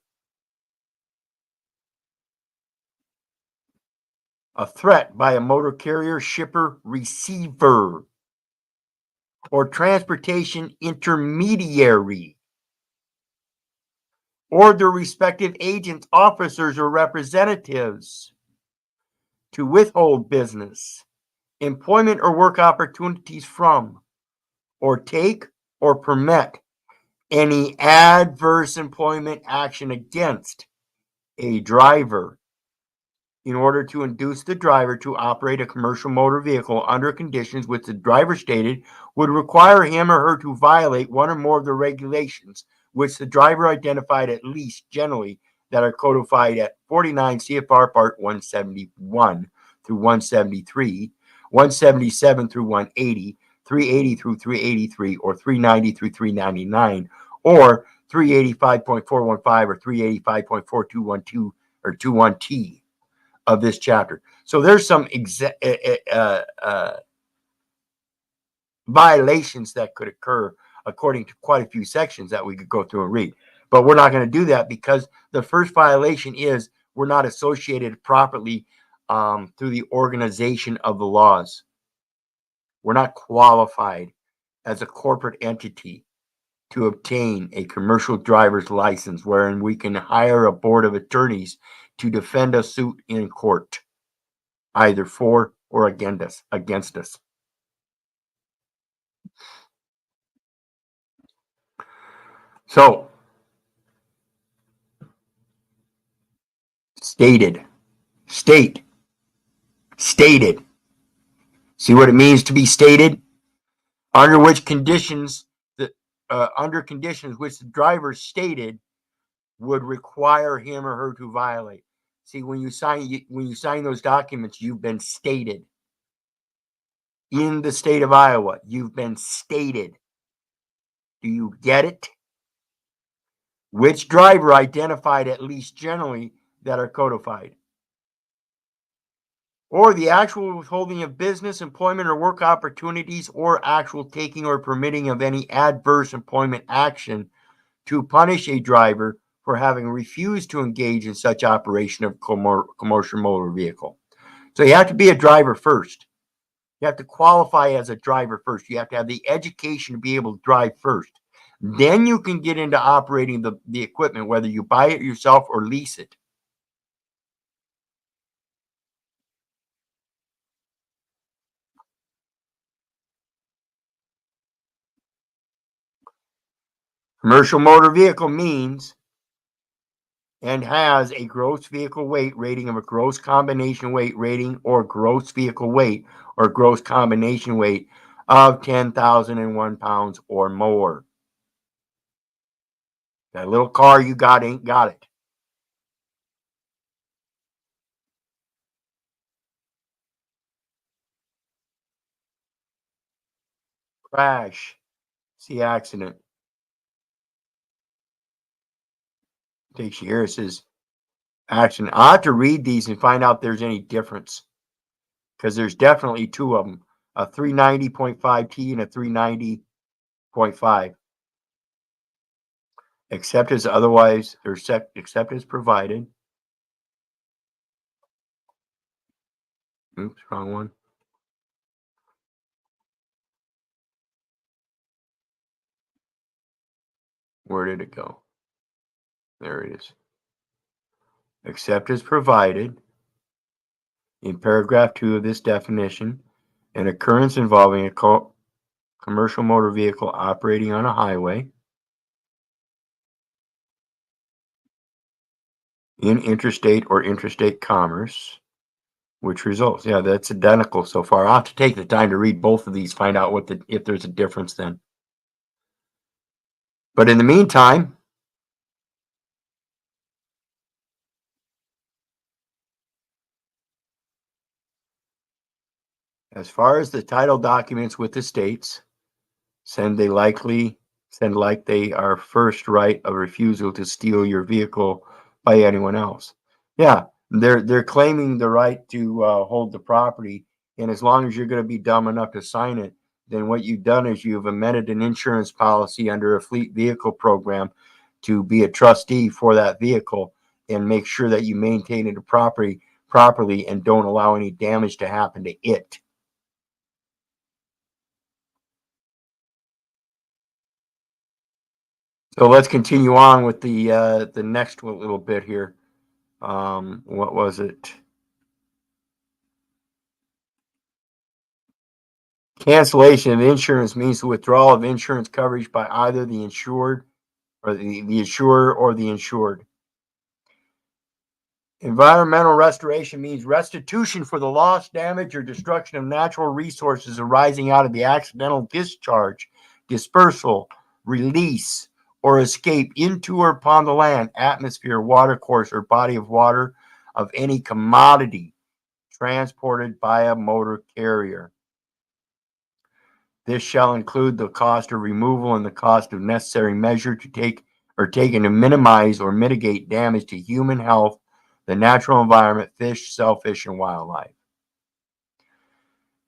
a threat by a motor carrier, shipper, receiver, or transportation intermediary, or their respective agents, officers, or representatives to withhold business, employment, or work opportunities from, or take or permit any adverse employment action against a driver in order to induce the driver to operate a commercial motor vehicle under conditions which the driver stated would require him or her to violate one or more of the regulations which the driver identified at least generally that are codified at 49 CFR Part 171 through 173, 177 through 180, 380 through 383, or 390 through 399, or 385.415 or 385.4212 or 21T of this chapter. So there's some violations that could occur according to quite a few sections that we could go through and read. But we're not going to do that because the first violation is we're not associated properly through the organization of the laws. We're not qualified as a corporate entity to obtain a commercial driver's license wherein we can hire a board of attorneys to defend a suit in court, either for or against us. So, stated. See what it means to be stated? Under which conditions, under conditions which the driver stated would require him or her to violate. See, when you sign those documents, you've been stated. In the state of Iowa, you've been stated. Do you get it? Which driver identified at least generally that are codified? Or the actual withholding of business, employment, or work opportunities, or actual taking or permitting of any adverse employment action to punish a driver for having refused to engage in such operation of commercial motor vehicle. So you have to be a driver first. You have to qualify as a driver first. You have to have the education to be able to drive first. Then you can get into operating the equipment, whether you buy it yourself or lease it. Commercial motor vehicle means and has a gross vehicle weight rating of a gross combination weight rating or gross vehicle weight or gross combination weight of 10,001 pounds or more. That little car you got ain't got it. Crash. See accident. Takes you here. It says accident. I have to read these and find out if there's any difference. Because there's definitely two of them. A 390.5T and a 390.5. Except as otherwise, or except as provided. Oops, wrong one. Where did it go? There it is. Except as provided in paragraph 2 of this definition, an occurrence involving a commercial motor vehicle operating on a highway in interstate or interstate commerce, which results. Yeah, that's identical so far. I'll have to take the time to read both of these, find out if there's a difference then. But in the meantime, as far as the title documents with the states, send like they are first right of refusal to steal your vehicle by anyone else. Yeah, They're claiming the right to hold the property, and as long as you're going to be dumb enough to sign it, then what you've done is you've amended an insurance policy under a fleet vehicle program to be a trustee for that vehicle and make sure that you maintain it properly and don't allow any damage to happen to it. So let's continue on with the next little bit here. What was it? Cancellation of insurance means the withdrawal of insurance coverage by either the insured or the insurer or the insured. Environmental restoration means restitution for the loss, damage, or destruction of natural resources arising out of the accidental discharge, dispersal, release, or escape into or upon the land, atmosphere, watercourse, or body of water of any commodity transported by a motor carrier. This shall include the cost of removal and the cost of necessary measure to take or taken to minimize or mitigate damage to human health, the natural environment, fish, shellfish, and wildlife.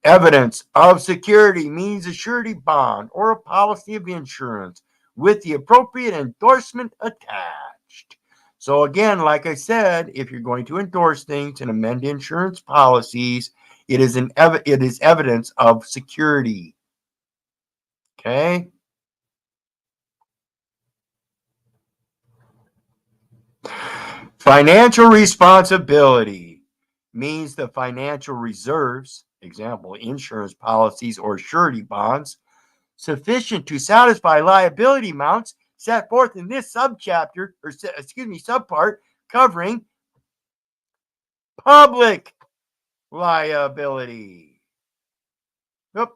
Evidence of security means a surety bond or a policy of insurance with the appropriate endorsement attached. So again, like I said, if you're going to endorse things and amend insurance policies, it is evidence of security. Okay? Financial responsibility means the financial reserves, example, insurance policies or surety bonds, sufficient to satisfy liability amounts set forth in this subchapter, or subpart, covering public liability. Yep.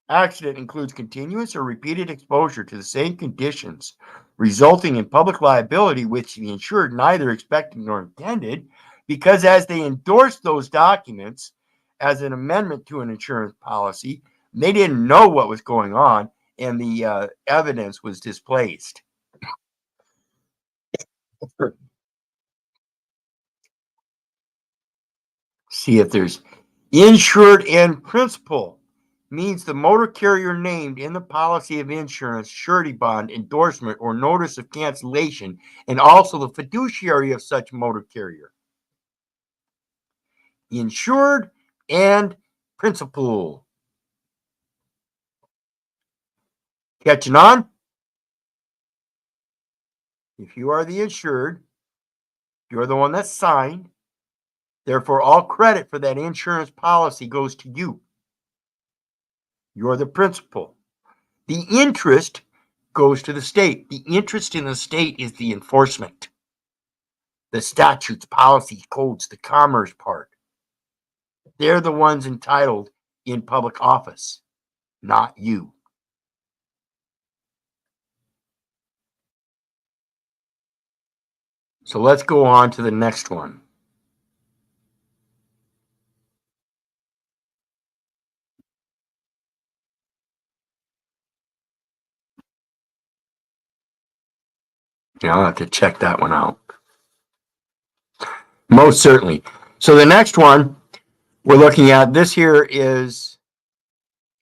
Accident includes continuous or repeated exposure to the same conditions, resulting in public liability, which the insured neither expected nor intended, because as they endorsed those documents as an amendment to an insurance policy, they didn't know what was going on, and the evidence was displaced. See if there's insured in principle means the motor carrier named in the policy of insurance, surety bond, endorsement, or notice of cancellation, and also the fiduciary of such motor carrier. Insured and principal. Catching on? If you are the insured, you're the one that signed. Therefore, all credit for that insurance policy goes to you. You're the principal. The interest goes to the state. The interest in the state is the enforcement, the statutes, policies, codes, the commerce part. They're the ones entitled in public office, not you. So let's go on to the next one. Yeah, I'll have to check that one out. Most certainly. So the next one we're looking at, this here is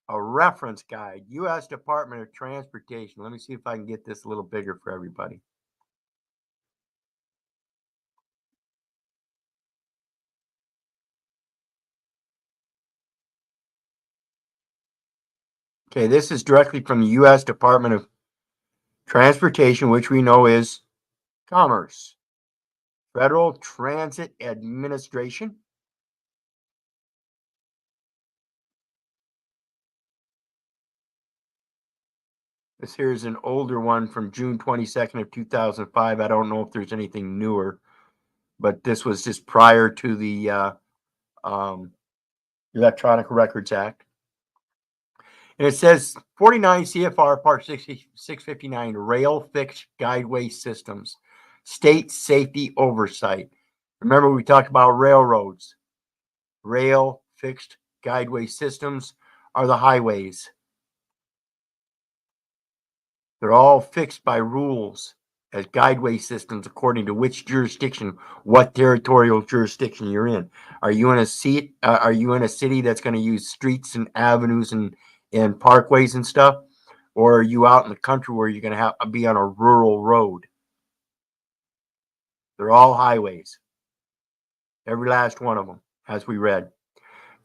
a reference guide, U.S. Department of Transportation. Let me see if I can get this a little bigger for everybody. Okay, this is directly from the U.S. Department of Transportation, which we know is Commerce. Federal Transit Administration. This here is an older one from June 22nd of 2005. I don't know if there's anything newer, but this was just prior to the Electronic Records Act. And it says 49 CFR Part 659, Rail Fixed Guideway Systems, State Safety Oversight. Remember, we talked about railroads. Rail Fixed Guideway Systems are the highways. They're all fixed by rules. as guideway systems according to which jurisdiction, what territorial jurisdiction you're in. Are you in a seat? Are you in a city that's going to use streets and avenues and parkways and stuff, or are you out in the country where you're going to have to be on a rural road? They're all highways, every last one of them, as we read.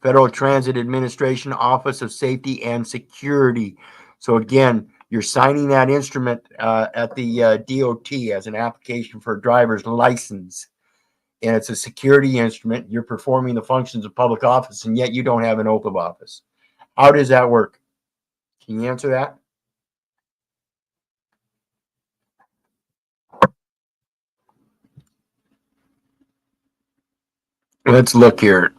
Federal Transit Administration, Office of Safety and Security. So again, you're signing that instrument at the DOT as an application for a driver's license. And it's a security instrument. You're performing the functions of public office, and yet you don't have an oath of office. How does that work? Can you answer that? Let's look here.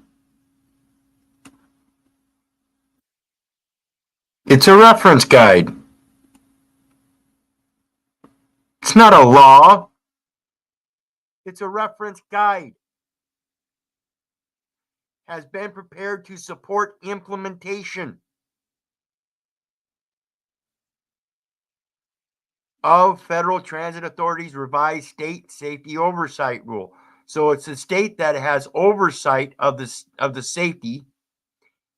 It's a reference guide. It's not a law. It's a reference guide. Has been prepared to support implementation of Federal Transit Authority's revised state safety oversight rule. So it's a state that has oversight of the safety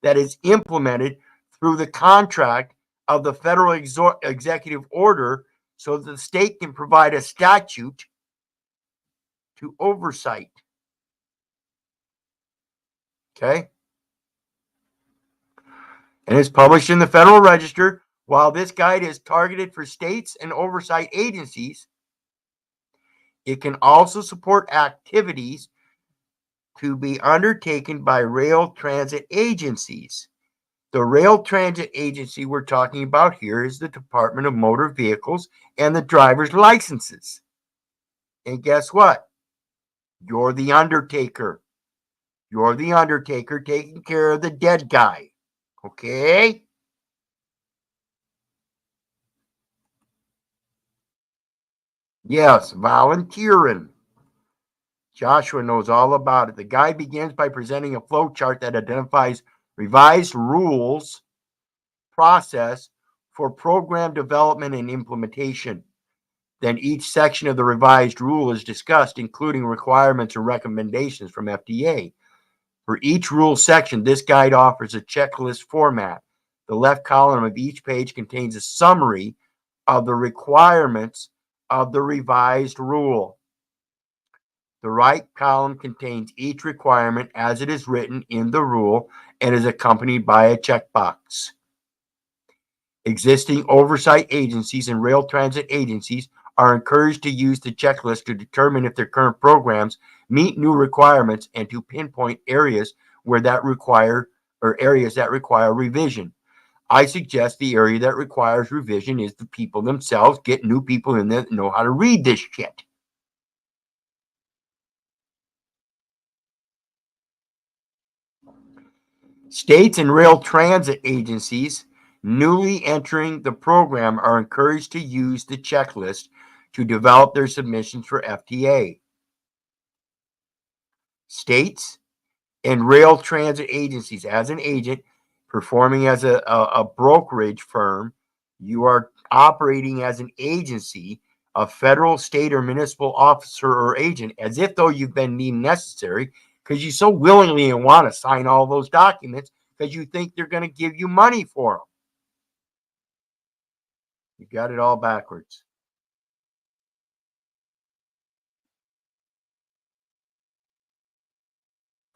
that is implemented through the contract of the federal executive order, so that the state can provide a statute to oversight. Okay? And it's published in the Federal Register. While this guide is targeted for states and oversight agencies, it can also support activities to be undertaken by rail transit agencies. The rail transit agency we're talking about here is the Department of Motor Vehicles and the driver's licenses. And guess what? You're the undertaker. You're the undertaker taking care of the dead guy. Okay? Yes, volunteering. Joshua knows all about it. The guide begins by presenting a flow chart that identifies revised rules process for program development and implementation. Then each section of the revised rule is discussed, including requirements and recommendations from FDA. For each rule section, this guide offers a checklist format. The left column of each page contains a summary of the requirements of the revised rule. The right column contains each requirement as it is written in the rule and is accompanied by a checkbox. Existing oversight agencies and rail transit agencies are encouraged to use the checklist to determine if their current programs meet new requirements and to pinpoint areas that require revision. I suggest the area that requires revision is the people themselves. Get new people in there that know how to read this shit. States and rail transit agencies newly entering the program are encouraged to use the checklist to develop their submissions for FTA. States and rail transit agencies, as an agent performing as a brokerage firm, you are operating as an agency, a federal, state, or municipal officer or agent, as if though you've been deemed necessary, because you so willingly and want to sign all those documents because you think they're going to give you money for them. You got it all backwards.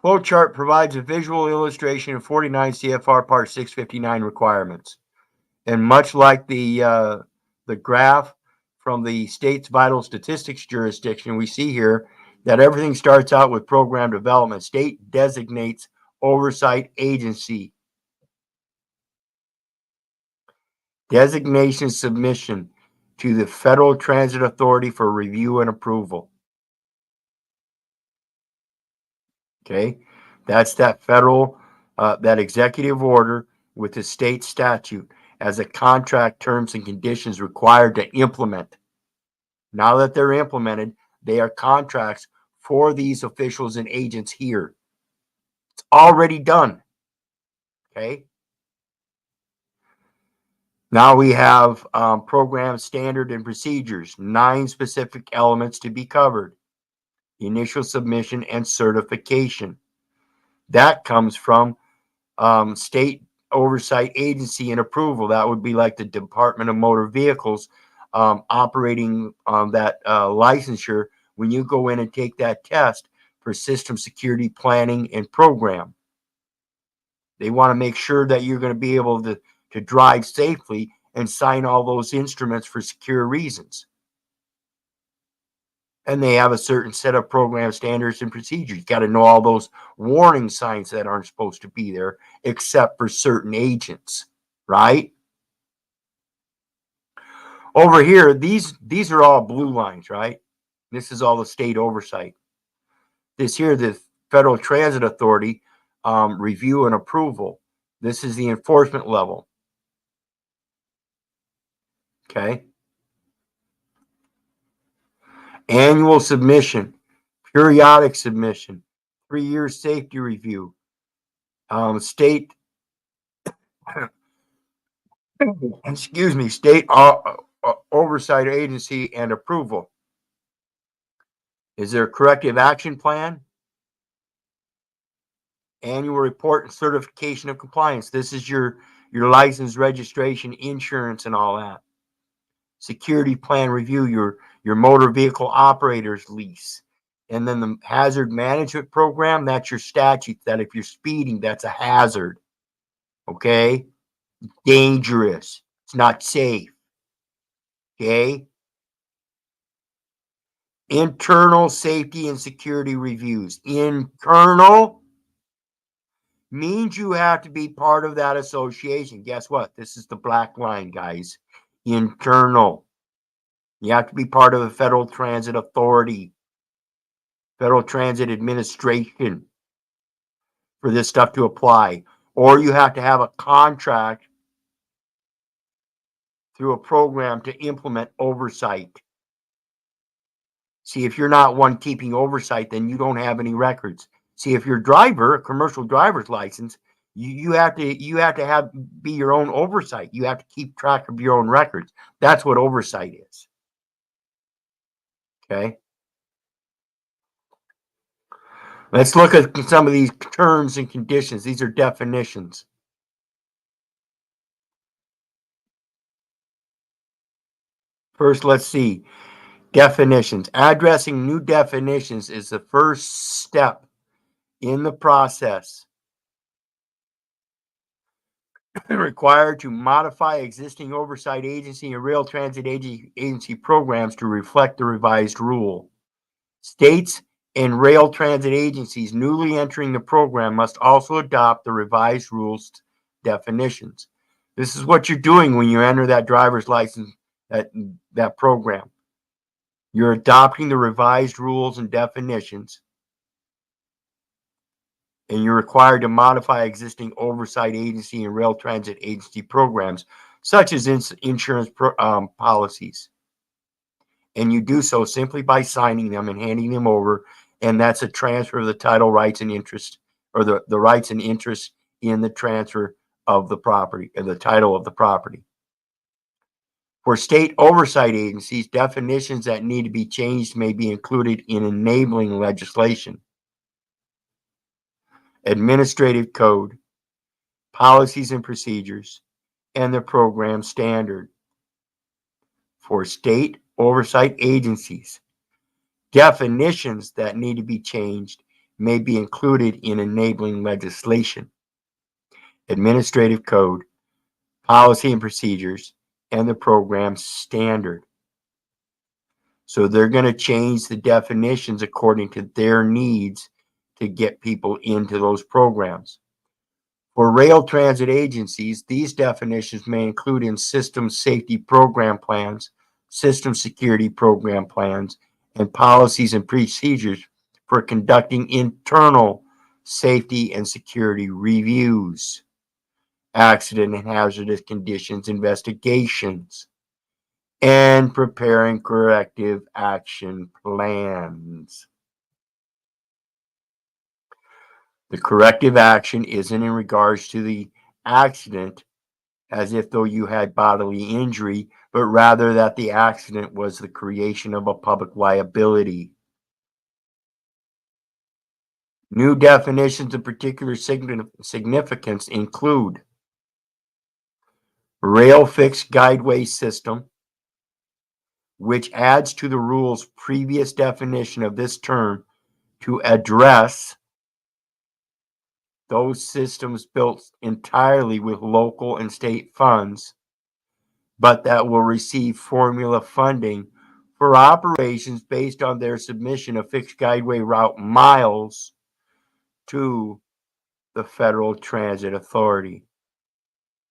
Flowchart provides a visual illustration of 49 CFR Part 659 requirements. And much like the graph from the state's vital statistics jurisdiction, we see here that everything starts out with program development. State designates oversight agency. Designation submission to the Federal Transit Authority for review and approval. Okay, that's that federal, that executive order with the state statute as a contract terms and conditions required to implement. Now that they're implemented, they are contracts for these officials and agents here. It's already done. Okay. Now we have program standard and procedures, 9 specific elements to be covered. Initial submission and certification. That comes from state oversight agency and approval. That would be like the Department of Motor Vehicles operating that licensure when you go in and take that test for system security planning and program. They want to make sure that you're going to be able to drive safely and sign all those instruments for secure reasons. And they have a certain set of program standards and procedures. You got to know all those warning signs that aren't supposed to be there, except for certain agents, right? Over here, these are all blue lines, right? This is all the state oversight. This here, the Federal Transit Authority review and approval. This is the enforcement level. Okay. Annual submission, periodic submission, 3-year safety review, state, state oversight agency and approval. Is there a corrective action plan? Annual report and certification of compliance. This is your license, registration, insurance, and all that. Security plan review, your motor vehicle operator's lease. And then the hazard management program, that's your statute that if you're speeding, that's a hazard. Okay? Dangerous. It's not safe. Okay? Internal safety and security reviews. Internal means you have to be part of that association. Guess what? This is the black line, guys. Internal. You have to be part of the Federal Transit Authority, Federal Transit Administration for this stuff to apply. Or you have to have a contract through a program to implement oversight. See, if you're not one keeping oversight, then you don't have any records. See, if you're a driver, a commercial driver's license, you have to be your own oversight. You have to keep track of your own records. That's what oversight is. Okay. Let's look at some of these terms and conditions. These are definitions. First, let's see. Definitions. Addressing new definitions is the first step in the process required to modify existing oversight agency and rail transit agency programs to reflect the revised rule. States and rail transit agencies newly entering the program must also adopt the revised rules definitions. This is what you're doing when you enter that driver's license, that program. You're adopting the revised rules and definitions, and you're required to modify existing oversight agency and rail transit agency programs, such as insurance policies. And you do so simply by signing them and handing them over, and that's a transfer of the title, rights, and interest, or the rights and interests in the transfer of the property, or the title of the property. For state oversight agencies, definitions that need to be changed may be included in enabling legislation, administrative code, policies and procedures, and the program standard. For state oversight agencies, definitions that need to be changed may be included in enabling legislation, administrative code, policy and procedures, and the program standard. So they're going to change the definitions according to their needs to get people into those programs. For rail transit agencies, these definitions may include in system safety program plans, system security program plans, and policies and procedures for conducting internal safety and security reviews, accident and hazardous conditions investigations, and preparing corrective action plans. The corrective action isn't in regards to the accident as if though you had bodily injury, but rather that the accident was the creation of a public liability. New definitions of particular significance include rail fixed guideway system, which adds to the rule's previous definition of this term to address those systems built entirely with local and state funds, but that will receive formula funding for operations based on their submission of fixed guideway route miles to the Federal Transit Authority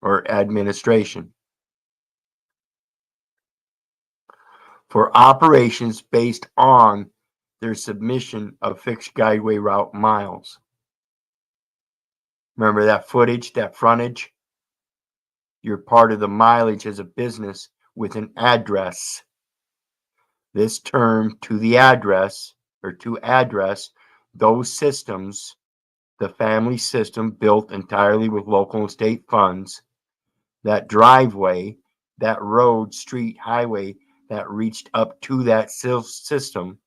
or administration. For operations based on their submission of fixed guideway route miles. Remember that footage, that frontage? You're part of the mileage as a business with an address. This term to the address or to address those systems, the family system built entirely with local and state funds, that driveway, that road, street, highway that reached up to that system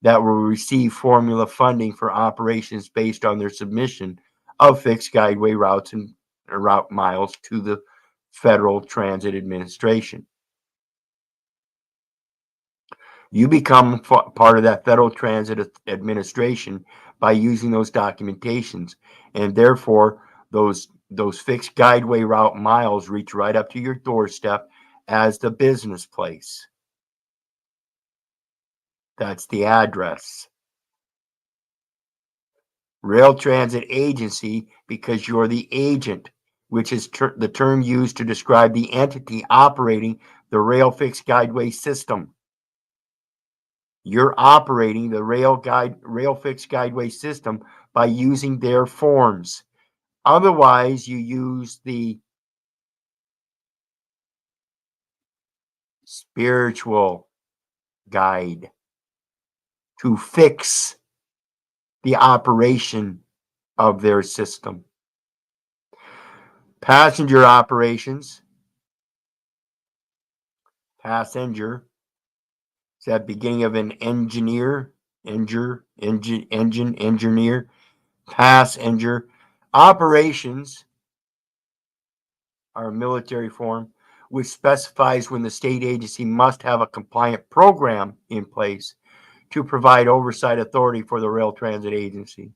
that will receive formula funding for operations based on their submission of fixed guideway routes and route miles to the Federal Transit Administration. You become part of that Federal Transit Administration by using those documentations, and therefore those fixed guideway route miles reach right up to your doorstep as the business place. That's the address. Rail Transit Agency, because you're the agent, which is the term used to describe the entity operating the rail fixed guideway system. You're operating the rail fixed guideway system by using their forms. Otherwise, you use the spiritual guide to fix the operation of their system. Passenger operations. Passenger is that beginning of an engineer, engine, engineer, passenger. Operations are a military form which specifies when the state agency must have a compliant program in place to provide oversight authority for the rail transit agency.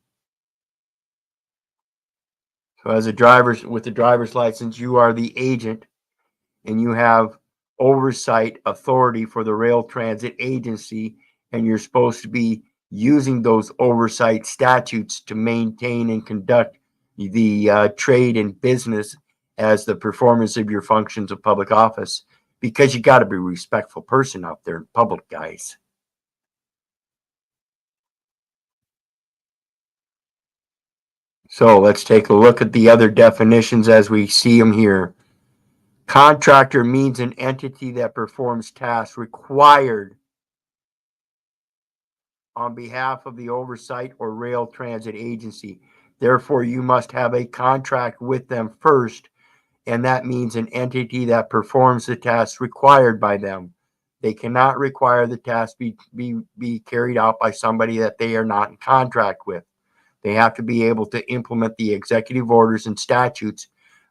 So as with the driver's license, you are the agent and you have oversight authority for the rail transit agency, and you're supposed to be using those oversight statutes to maintain and conduct the trade and business as the performance of your functions of public office, because you got to be a respectful person out there in public, guys. So let's take a look at the other definitions as we see them here. Contractor means an entity that performs tasks required on behalf of the oversight or rail transit agency. Therefore, you must have a contract with them first, and that means an entity that performs the tasks required by them. They cannot require the task be carried out by somebody that they are not in contract with. They have to be able to implement the executive orders and statutes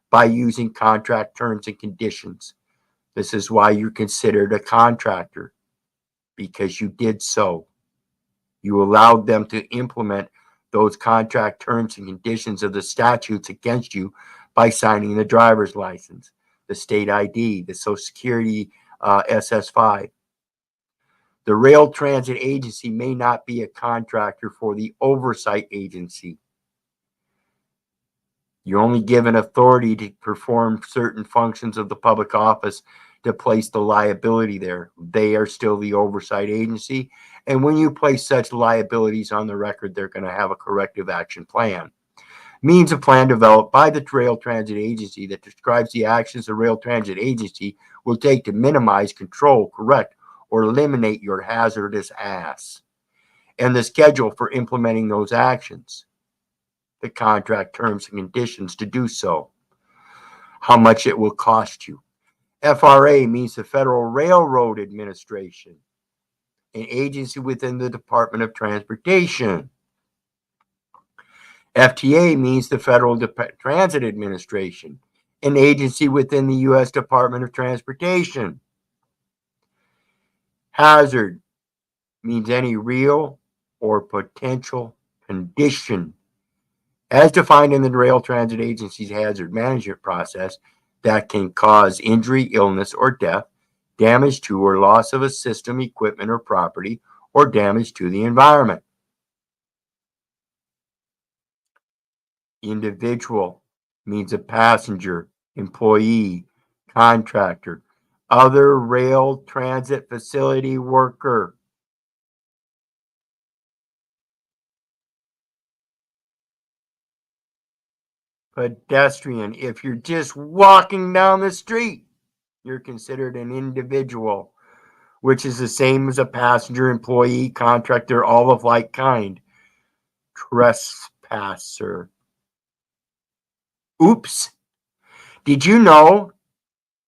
by using contract terms and conditions. This is why you're considered a contractor, because you did so. You allowed them to implement those contract terms and conditions of the statutes against you by signing the driver's license, the state ID, the Social Security SS5. The rail transit agency may not be a contractor for the oversight agency. You're only given authority to perform certain functions of the public office to place the liability there. They are still the oversight agency. And when you place such liabilities on the record, they're going to have a corrective action plan. Means a plan developed by the rail transit agency that describes the actions the rail transit agency will take to minimize, control, correct, or eliminate your hazardous ass, and the schedule for implementing those actions, the contract terms and conditions to do so. how much it will cost you. FRA means the Federal Railroad Administration, an agency within the Department of Transportation. FTA means the Federal Transit Administration, an agency within the U.S. Department of Transportation. Hazard means any real or potential condition as defined in the Rail Transit Agency's hazard management process that can cause injury, illness, or death, damage to or loss of a system, equipment, or property, or damage to the environment. Individual means a passenger, employee, contractor, other rail transit facility worker. Pedestrian, if you're just walking down the street, you're considered an individual, which is the same as a passenger, employee, contractor, all of like kind. Trespasser. Oops. Did you know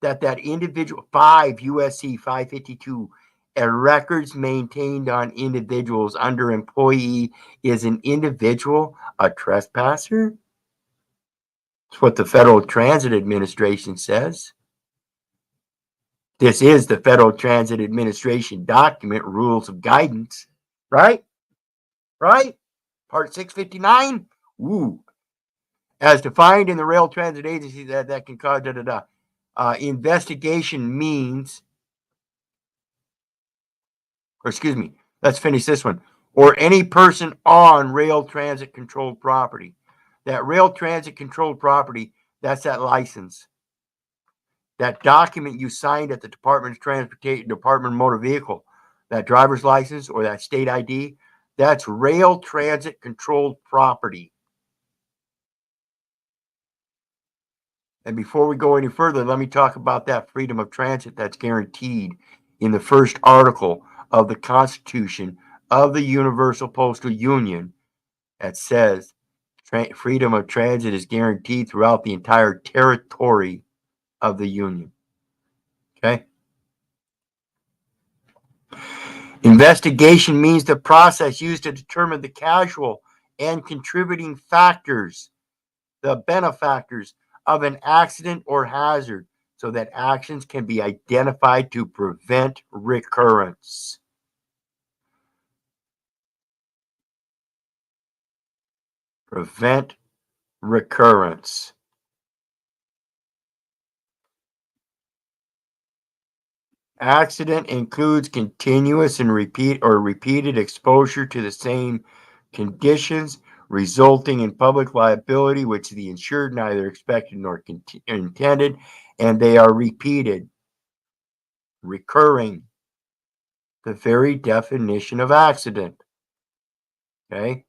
that individual 5 USC 552 records maintained on individuals under employee is an individual a trespasser? That's what the Federal Transit Administration says. This is the Federal Transit Administration document, Rules of Guidance, right? Right? Part 659. Ooh. As defined in the Rail Transit Agency, that can cause investigation means, or excuse me, let's finish this one. Or any person on rail transit controlled property. That rail transit controlled property, that's that license. That document you signed at the Department of Transportation, Department of Motor Vehicle, that driver's license or that state ID, that's rail transit controlled property. And before we go any further, let me talk about that freedom of transit that's guaranteed in the first article of the Constitution of the Universal Postal Union that says freedom of transit is guaranteed throughout the entire territory of the Union. Okay? Investigation means the process used to determine the causal and contributing factors, the benefactors of an accident or hazard, so that actions can be identified to prevent recurrence. Prevent recurrence. Accident includes continuous and repeated exposure to the same conditions, resulting in public liability, which the insured neither expected nor intended, and they are repeated, recurring. The very definition of accident. Okay?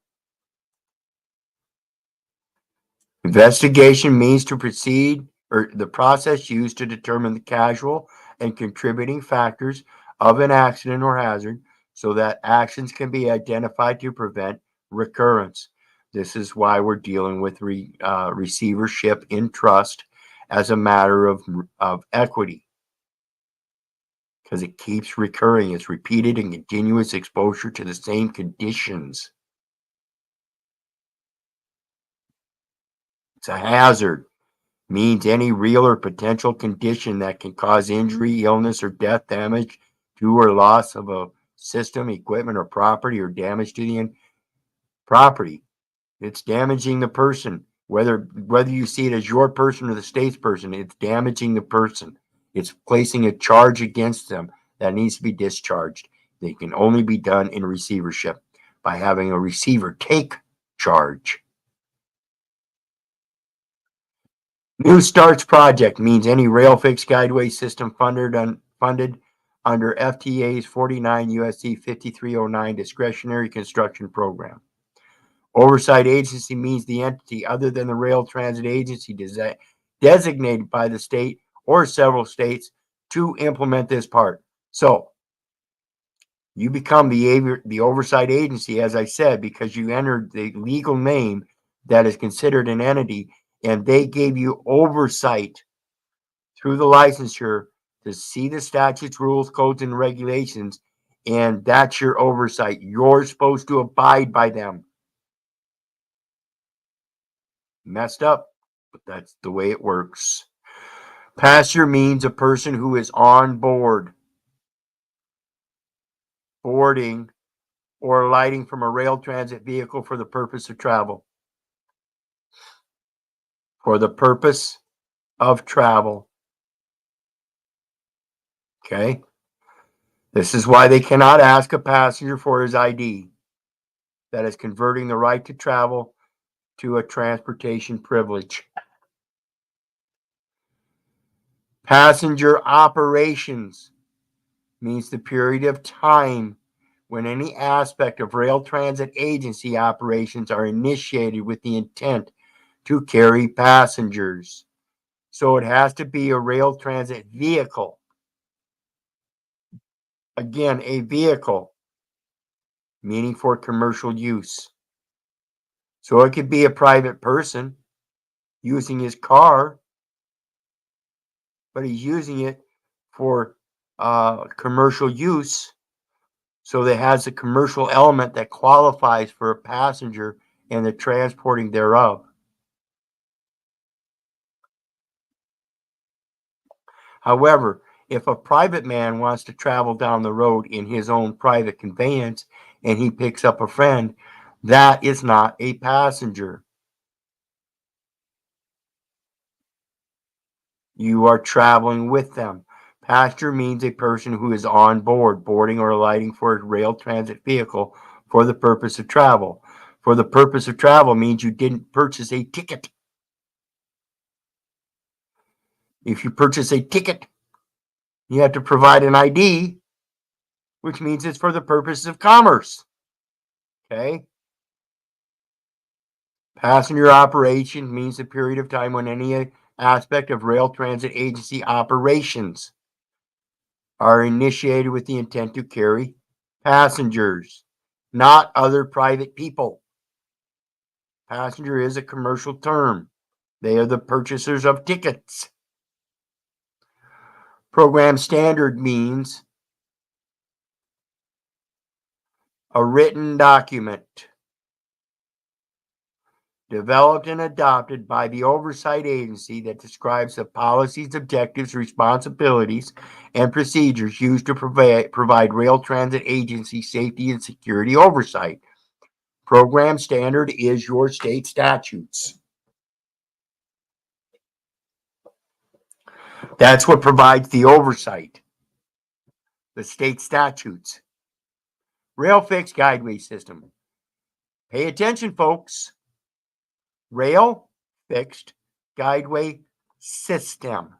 Investigation means to proceed, or the process used to determine the causal and contributing factors of an accident or hazard so that actions can be identified to prevent recurrence. This is why we're dealing with receivership in trust as a matter of equity, because it keeps recurring. It's repeated and continuous exposure to the same conditions. It's a hazard. Means any real or potential condition that can cause injury, illness, or death, damage to or loss of a system, equipment, or property, or damage to the property. It's damaging the person, whether you see it as your person or the state's person. It's damaging the person. It's placing a charge against them that needs to be discharged. They can only be done in receivership by having a receiver take charge. New Starts Project means any rail fixed guideway system funded under FTA's 49 USC 5309 discretionary construction program. Oversight agency means the entity other than the Rail Transit Agency designated by the state or several states to implement this part. So you become the oversight agency, as I said, because you entered the legal name that is considered an entity, and they gave you oversight through the licensure to see the statutes, rules, codes, and regulations, and that's your oversight. You're supposed to abide by them. Messed up, but that's the way it works. Passenger means a person who is on board, boarding, or alighting from a rail transit vehicle for the purpose of travel. For the purpose of travel. Okay? This is why they cannot ask a passenger for his ID. That is converting the right to travel to a transportation privilege. Passenger operations means the period of time when any aspect of rail transit agency operations are initiated with the intent to carry passengers. So it has to be a rail transit vehicle. Again, a vehicle, meaning for commercial use. So it could be a private person using his car, but he's using it for commercial use. So that has a commercial element that qualifies for a passenger and the transporting thereof. However, if a private man wants to travel down the road in his own private conveyance and he picks up a friend, that is not a passenger. You are traveling with them. Passenger means a person who is on board, boarding or alighting for a rail transit vehicle for the purpose of travel. For the purpose of travel means you didn't purchase a ticket. If you purchase a ticket, you have to provide an ID, which means it's for the purposes of commerce. Okay? Passenger operation means the period of time when any aspect of rail transit agency operations are initiated with the intent to carry passengers, not other private people. Passenger is a commercial term. They are the purchasers of tickets. Program standard means a written document developed and adopted by the oversight agency that describes the policies, objectives, responsibilities, and procedures used to provide rail transit agency safety and security oversight. Program standard is your state statutes. That's what provides the oversight. The state statutes. Rail fixed guideway system. Pay attention, folks. Rail fixed guideway system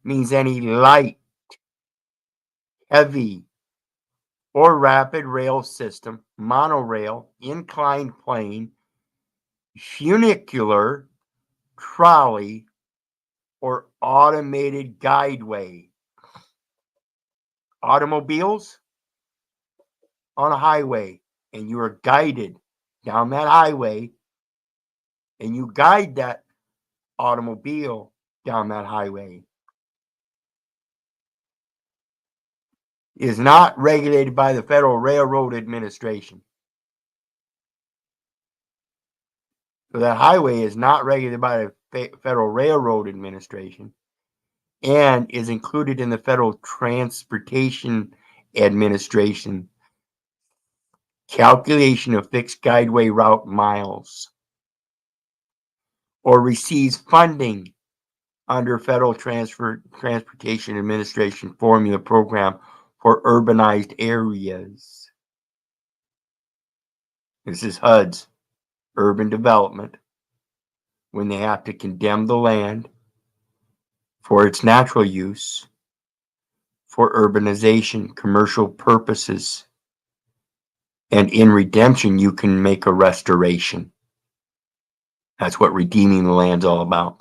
means any light, heavy, or rapid rail system, monorail, inclined plane, funicular, trolley, or automated guideway. Automobiles on a highway, and you are guided down that highway, and you guide that automobile down that highway. Is not regulated by the Federal Railroad Administration. So that highway is not regulated by the Federal Railroad Administration and is included in the Federal Transportation Administration calculation of fixed guideway route miles, or receives funding under Federal Transportation Administration formula program for urbanized areas. This is HUD's urban development, when they have to condemn the land for its natural use, for urbanization, commercial purposes, and in redemption, you can make a restoration. That's what redeeming the land's all about.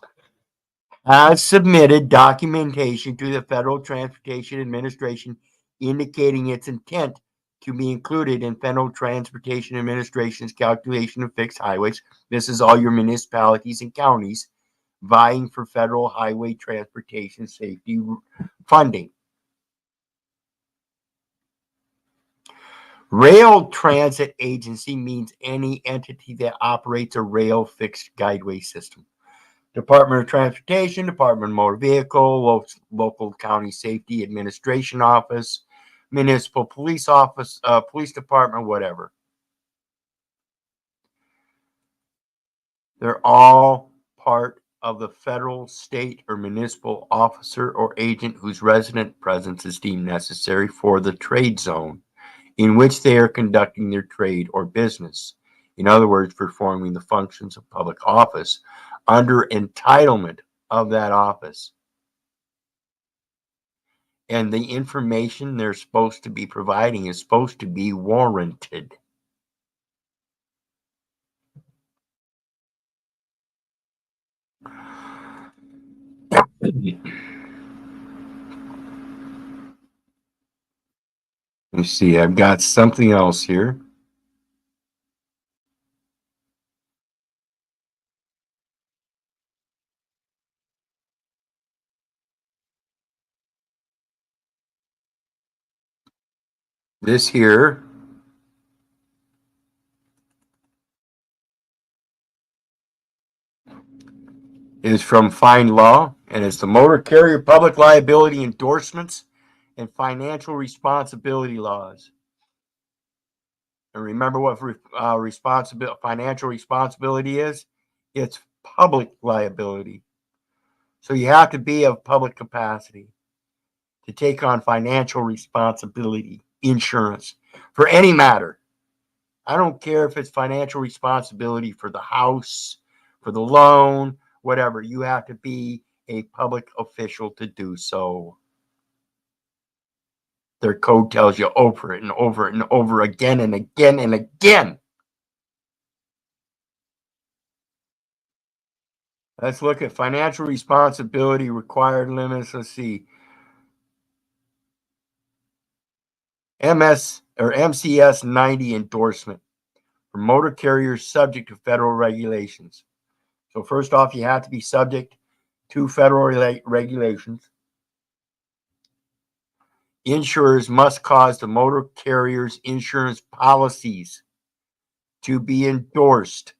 Has submitted documentation to the Federal Transportation Administration indicating its intent to be included in Federal Transportation Administration's calculation of fixed highways. This is all your municipalities and counties vying for federal highway transportation safety funding. Rail Transit Agency means any entity that operates a rail fixed guideway system. Department of Transportation, Department of Motor Vehicle, local county safety administration office, municipal police office, police department, whatever. They're all part of the federal, state, or municipal officer or agent whose resident presence is deemed necessary for the trade zone in which they are conducting their trade or business. In other words, performing the functions of public office under entitlement of that office. And the information they're supposed to be providing is supposed to be warranted. Let me see, I've got something else here. This here is from Fine Law, and it's the Motor Carrier Public Liability Endorsements and Financial Responsibility Laws. And remember what financial responsibility is? It's public liability. So you have to be of public capacity to take on financial responsibility insurance for any matter. I don't care if it's financial responsibility for the house, for the loan, whatever. You have to be a public official to do so. Their code tells you over and over and over again and again and again. Let's look at financial responsibility required limits. Let's see. MCS 90 endorsement for motor carriers subject to federal regulations. So first off, you have to be subject to federal regulations. Insurers must cause the motor carrier's insurance policies to be endorsed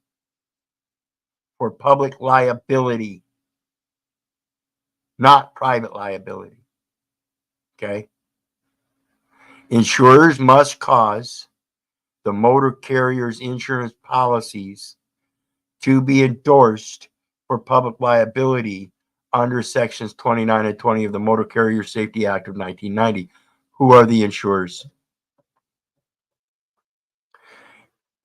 for public liability, not private liability. Okay? Insurers must cause the motor carrier's insurance policies to be endorsed for public liability under sections 29 and 20 of the Motor Carrier Safety Act of 1990. Who are the insurers?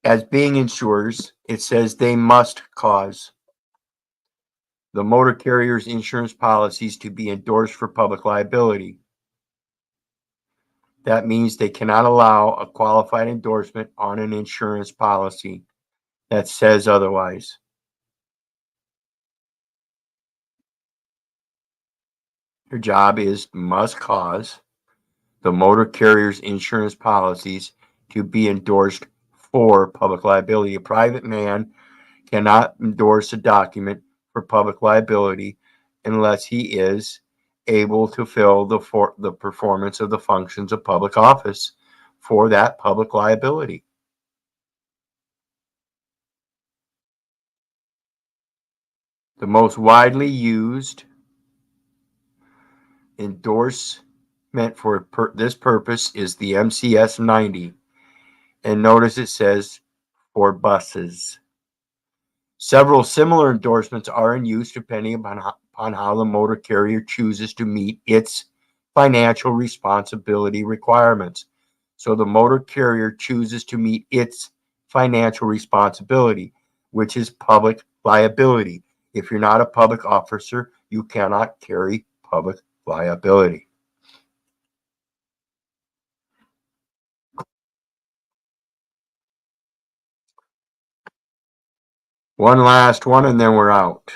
As being insurers, it says they must cause the motor carrier's insurance policies to be endorsed for public liability. That means they cannot allow a qualified endorsement on an insurance policy that says otherwise. Your job is must cause the motor carrier's insurance policies to be endorsed for public liability. A private man cannot endorse a document for public liability unless he is able to fill the performance of the functions of public office for that public liability. The most widely used endorsement for this purpose is the MCS 90. And notice it says for buses. Several similar endorsements are in use depending upon how the motor carrier chooses to meet its financial responsibility requirements. So the motor carrier chooses to meet its financial responsibility, which is public liability. If you're not a public officer, you cannot carry public liability. One last one, and then we're out.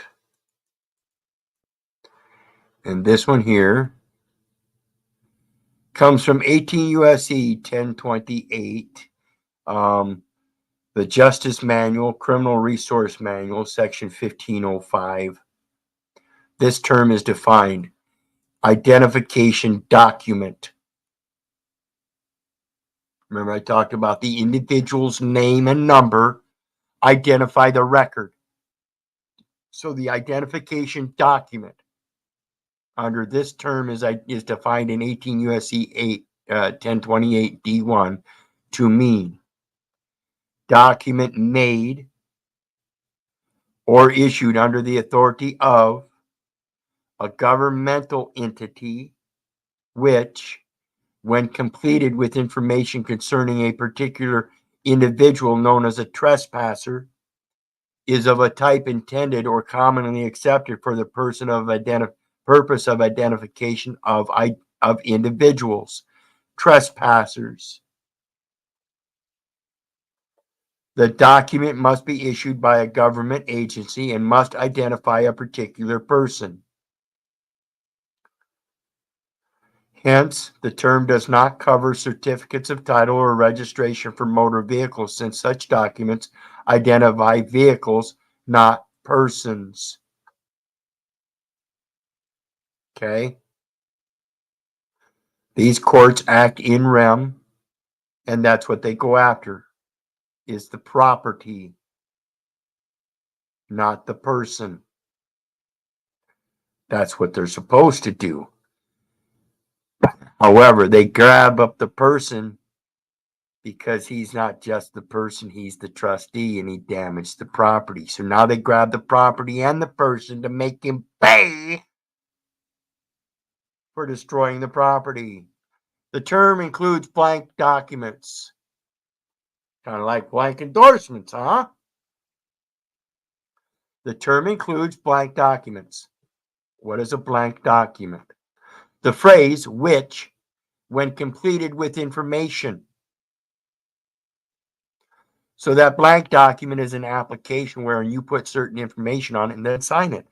And this one here comes from 18 U.S.C. 1028, the Justice Manual, Criminal Resource Manual, Section 1505. this term is defined. Identification document. Remember, I talked about the individual's name and number identify the record. So the identification document under this term is defined in 18 U.S.C. 1028 D1 to mean document made or issued under the authority of a governmental entity which, when completed with information concerning a particular individual known as a trespasser, is of a type intended or commonly accepted for the purpose of identification of individuals, trespassers. The document must be issued by a government agency and must identify a particular person. Hence, the term does not cover certificates of title or registration for motor vehicles, since such documents identify vehicles, not persons. Okay? These courts act in rem, and that's what they go after, is the property, not the person. That's what they're supposed to do. However, they grab up the person because he's not just the person, he's the trustee, and he damaged the property. So now they grab the property and the person to make him pay for destroying the property. The term includes blank documents. Kind of like blank endorsements, huh? The term includes blank documents. What is a blank document? The phrase which, when completed with information. So that blank document is an application where you put certain information on it and then sign it.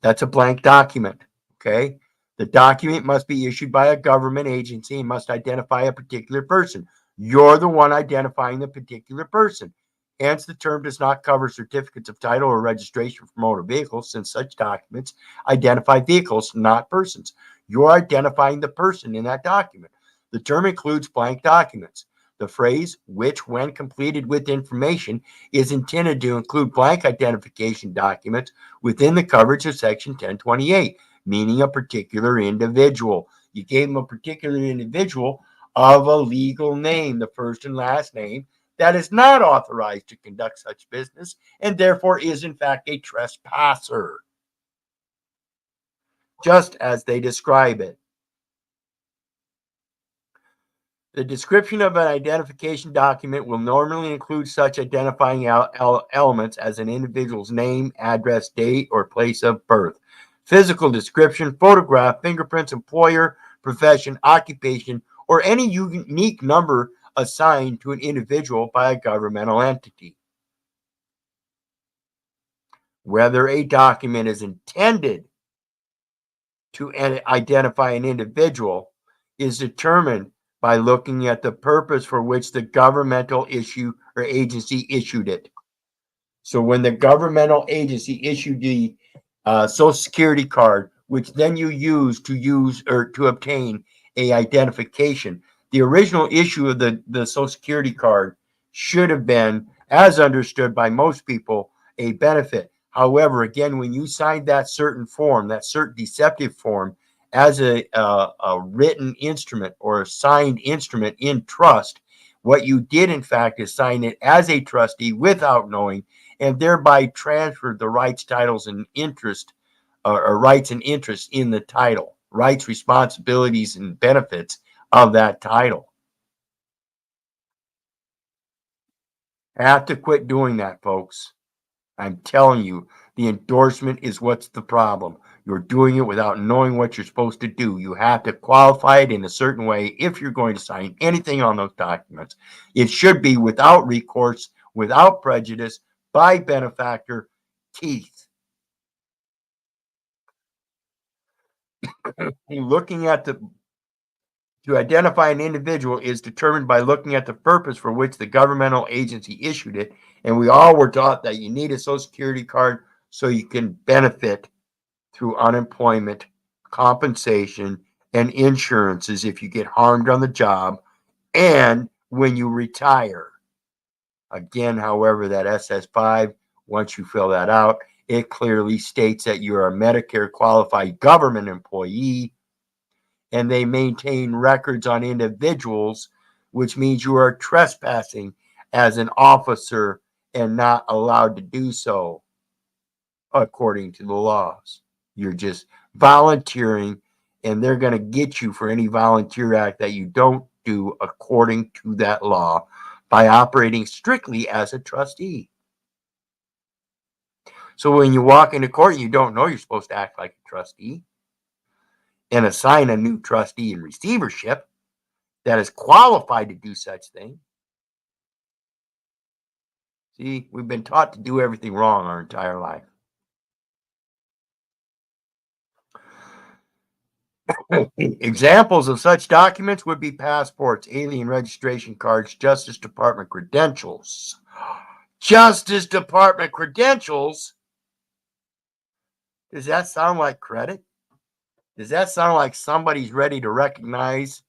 That's a blank document, okay? The document must be issued by a government agency and must identify a particular person. You're the one identifying the particular person. Hence, the term does not cover certificates of title or registration for motor vehicles, since such documents identify vehicles, not persons. You're identifying the person in that document. The term includes blank documents. The phrase, which, when completed with information, is intended to include blank identification documents within the coverage of Section 1028, meaning a particular individual. You gave them a particular individual of a legal name, the first and last name, that is not authorized to conduct such business and therefore is in fact a trespasser, just as they describe it. The description of an identification document will normally include such identifying elements as an individual's name, address, date, or place of birth, physical description, photograph, fingerprints, employer, profession, occupation, or any unique number assigned to an individual by a governmental entity. Whether a document is intended to identify an individual is determined by looking at the purpose for which the governmental issue or agency issued it. So when the governmental agency issued the Social Security card, which then you use or to obtain a identification, the original issue of the Social Security card should have been, as understood by most people, a benefit. However, again, when you signed that certain form, that certain deceptive form, as a written instrument or a signed instrument in trust, what you did, in fact, is sign it as a trustee without knowing, and thereby transferred the rights, titles, and interest, or rights and interests in the title, rights, responsibilities, and benefits of that title. Have to quit doing that, folks. I'm telling you, the endorsement is what's the problem. You're doing it without knowing what you're supposed to do. You have to qualify it in a certain way if you're going to sign anything on those documents. It should be without recourse, without prejudice, by benefactor, teeth. Looking at to identify an individual is determined by looking at the purpose for which the governmental agency issued it. And we all were taught that you need a Social Security card so you can benefit through unemployment, compensation, and insurances if you get harmed on the job and when you retire. Again, however, that SS5, once you fill that out, it clearly states that you're a Medicare qualified government employee and they maintain records on individuals, which means you are trespassing as an officer and not allowed to do so according to the laws. You're just volunteering, and they're going to get you for any volunteer act that you don't do according to that law by operating strictly as a trustee. So when you walk into court and you don't know you're supposed to act like a trustee and assign a new trustee in receivership that is qualified to do such thing. See, we've been taught to do everything wrong our entire life. Examples of such documents would be passports, alien registration cards, Justice Department credentials. Justice Department credentials? Does that sound like credit? Does that sound like somebody's ready to recognize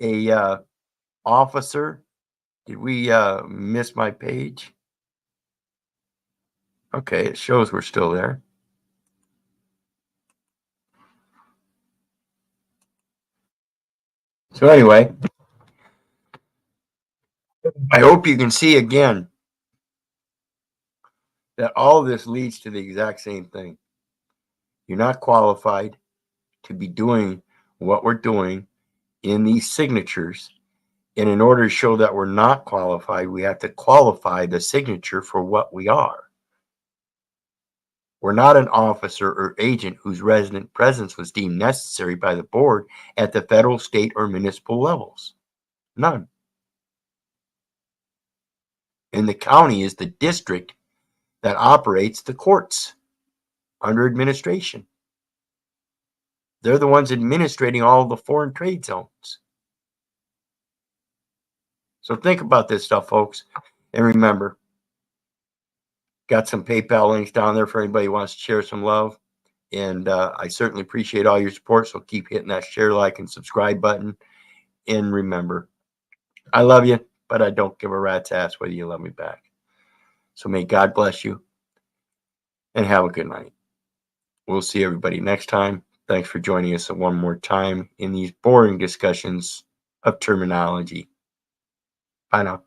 a officer? Did we miss my page? Okay, it shows we're still there. So anyway, I hope you can see again that all this leads to the exact same thing. You're not qualified to be doing what we're doing in these signatures. And in order to show that we're not qualified, we have to qualify the signature for what we are. We're not an officer or agent whose resident presence was deemed necessary by the board at the federal, state, or municipal levels. None. And the county is the district that operates the courts under administration. They're the ones administrating all of the foreign trade zones. So think about this stuff, folks. And remember, got some PayPal links down there for anybody who wants to share some love. And I certainly appreciate all your support. So keep hitting that share, like, and subscribe button. And remember, I love you, but I don't give a rat's ass whether you love me back. So may God bless you and have a good night. We'll see everybody next time. Thanks for joining us one more time in these boring discussions of terminology. Bye now.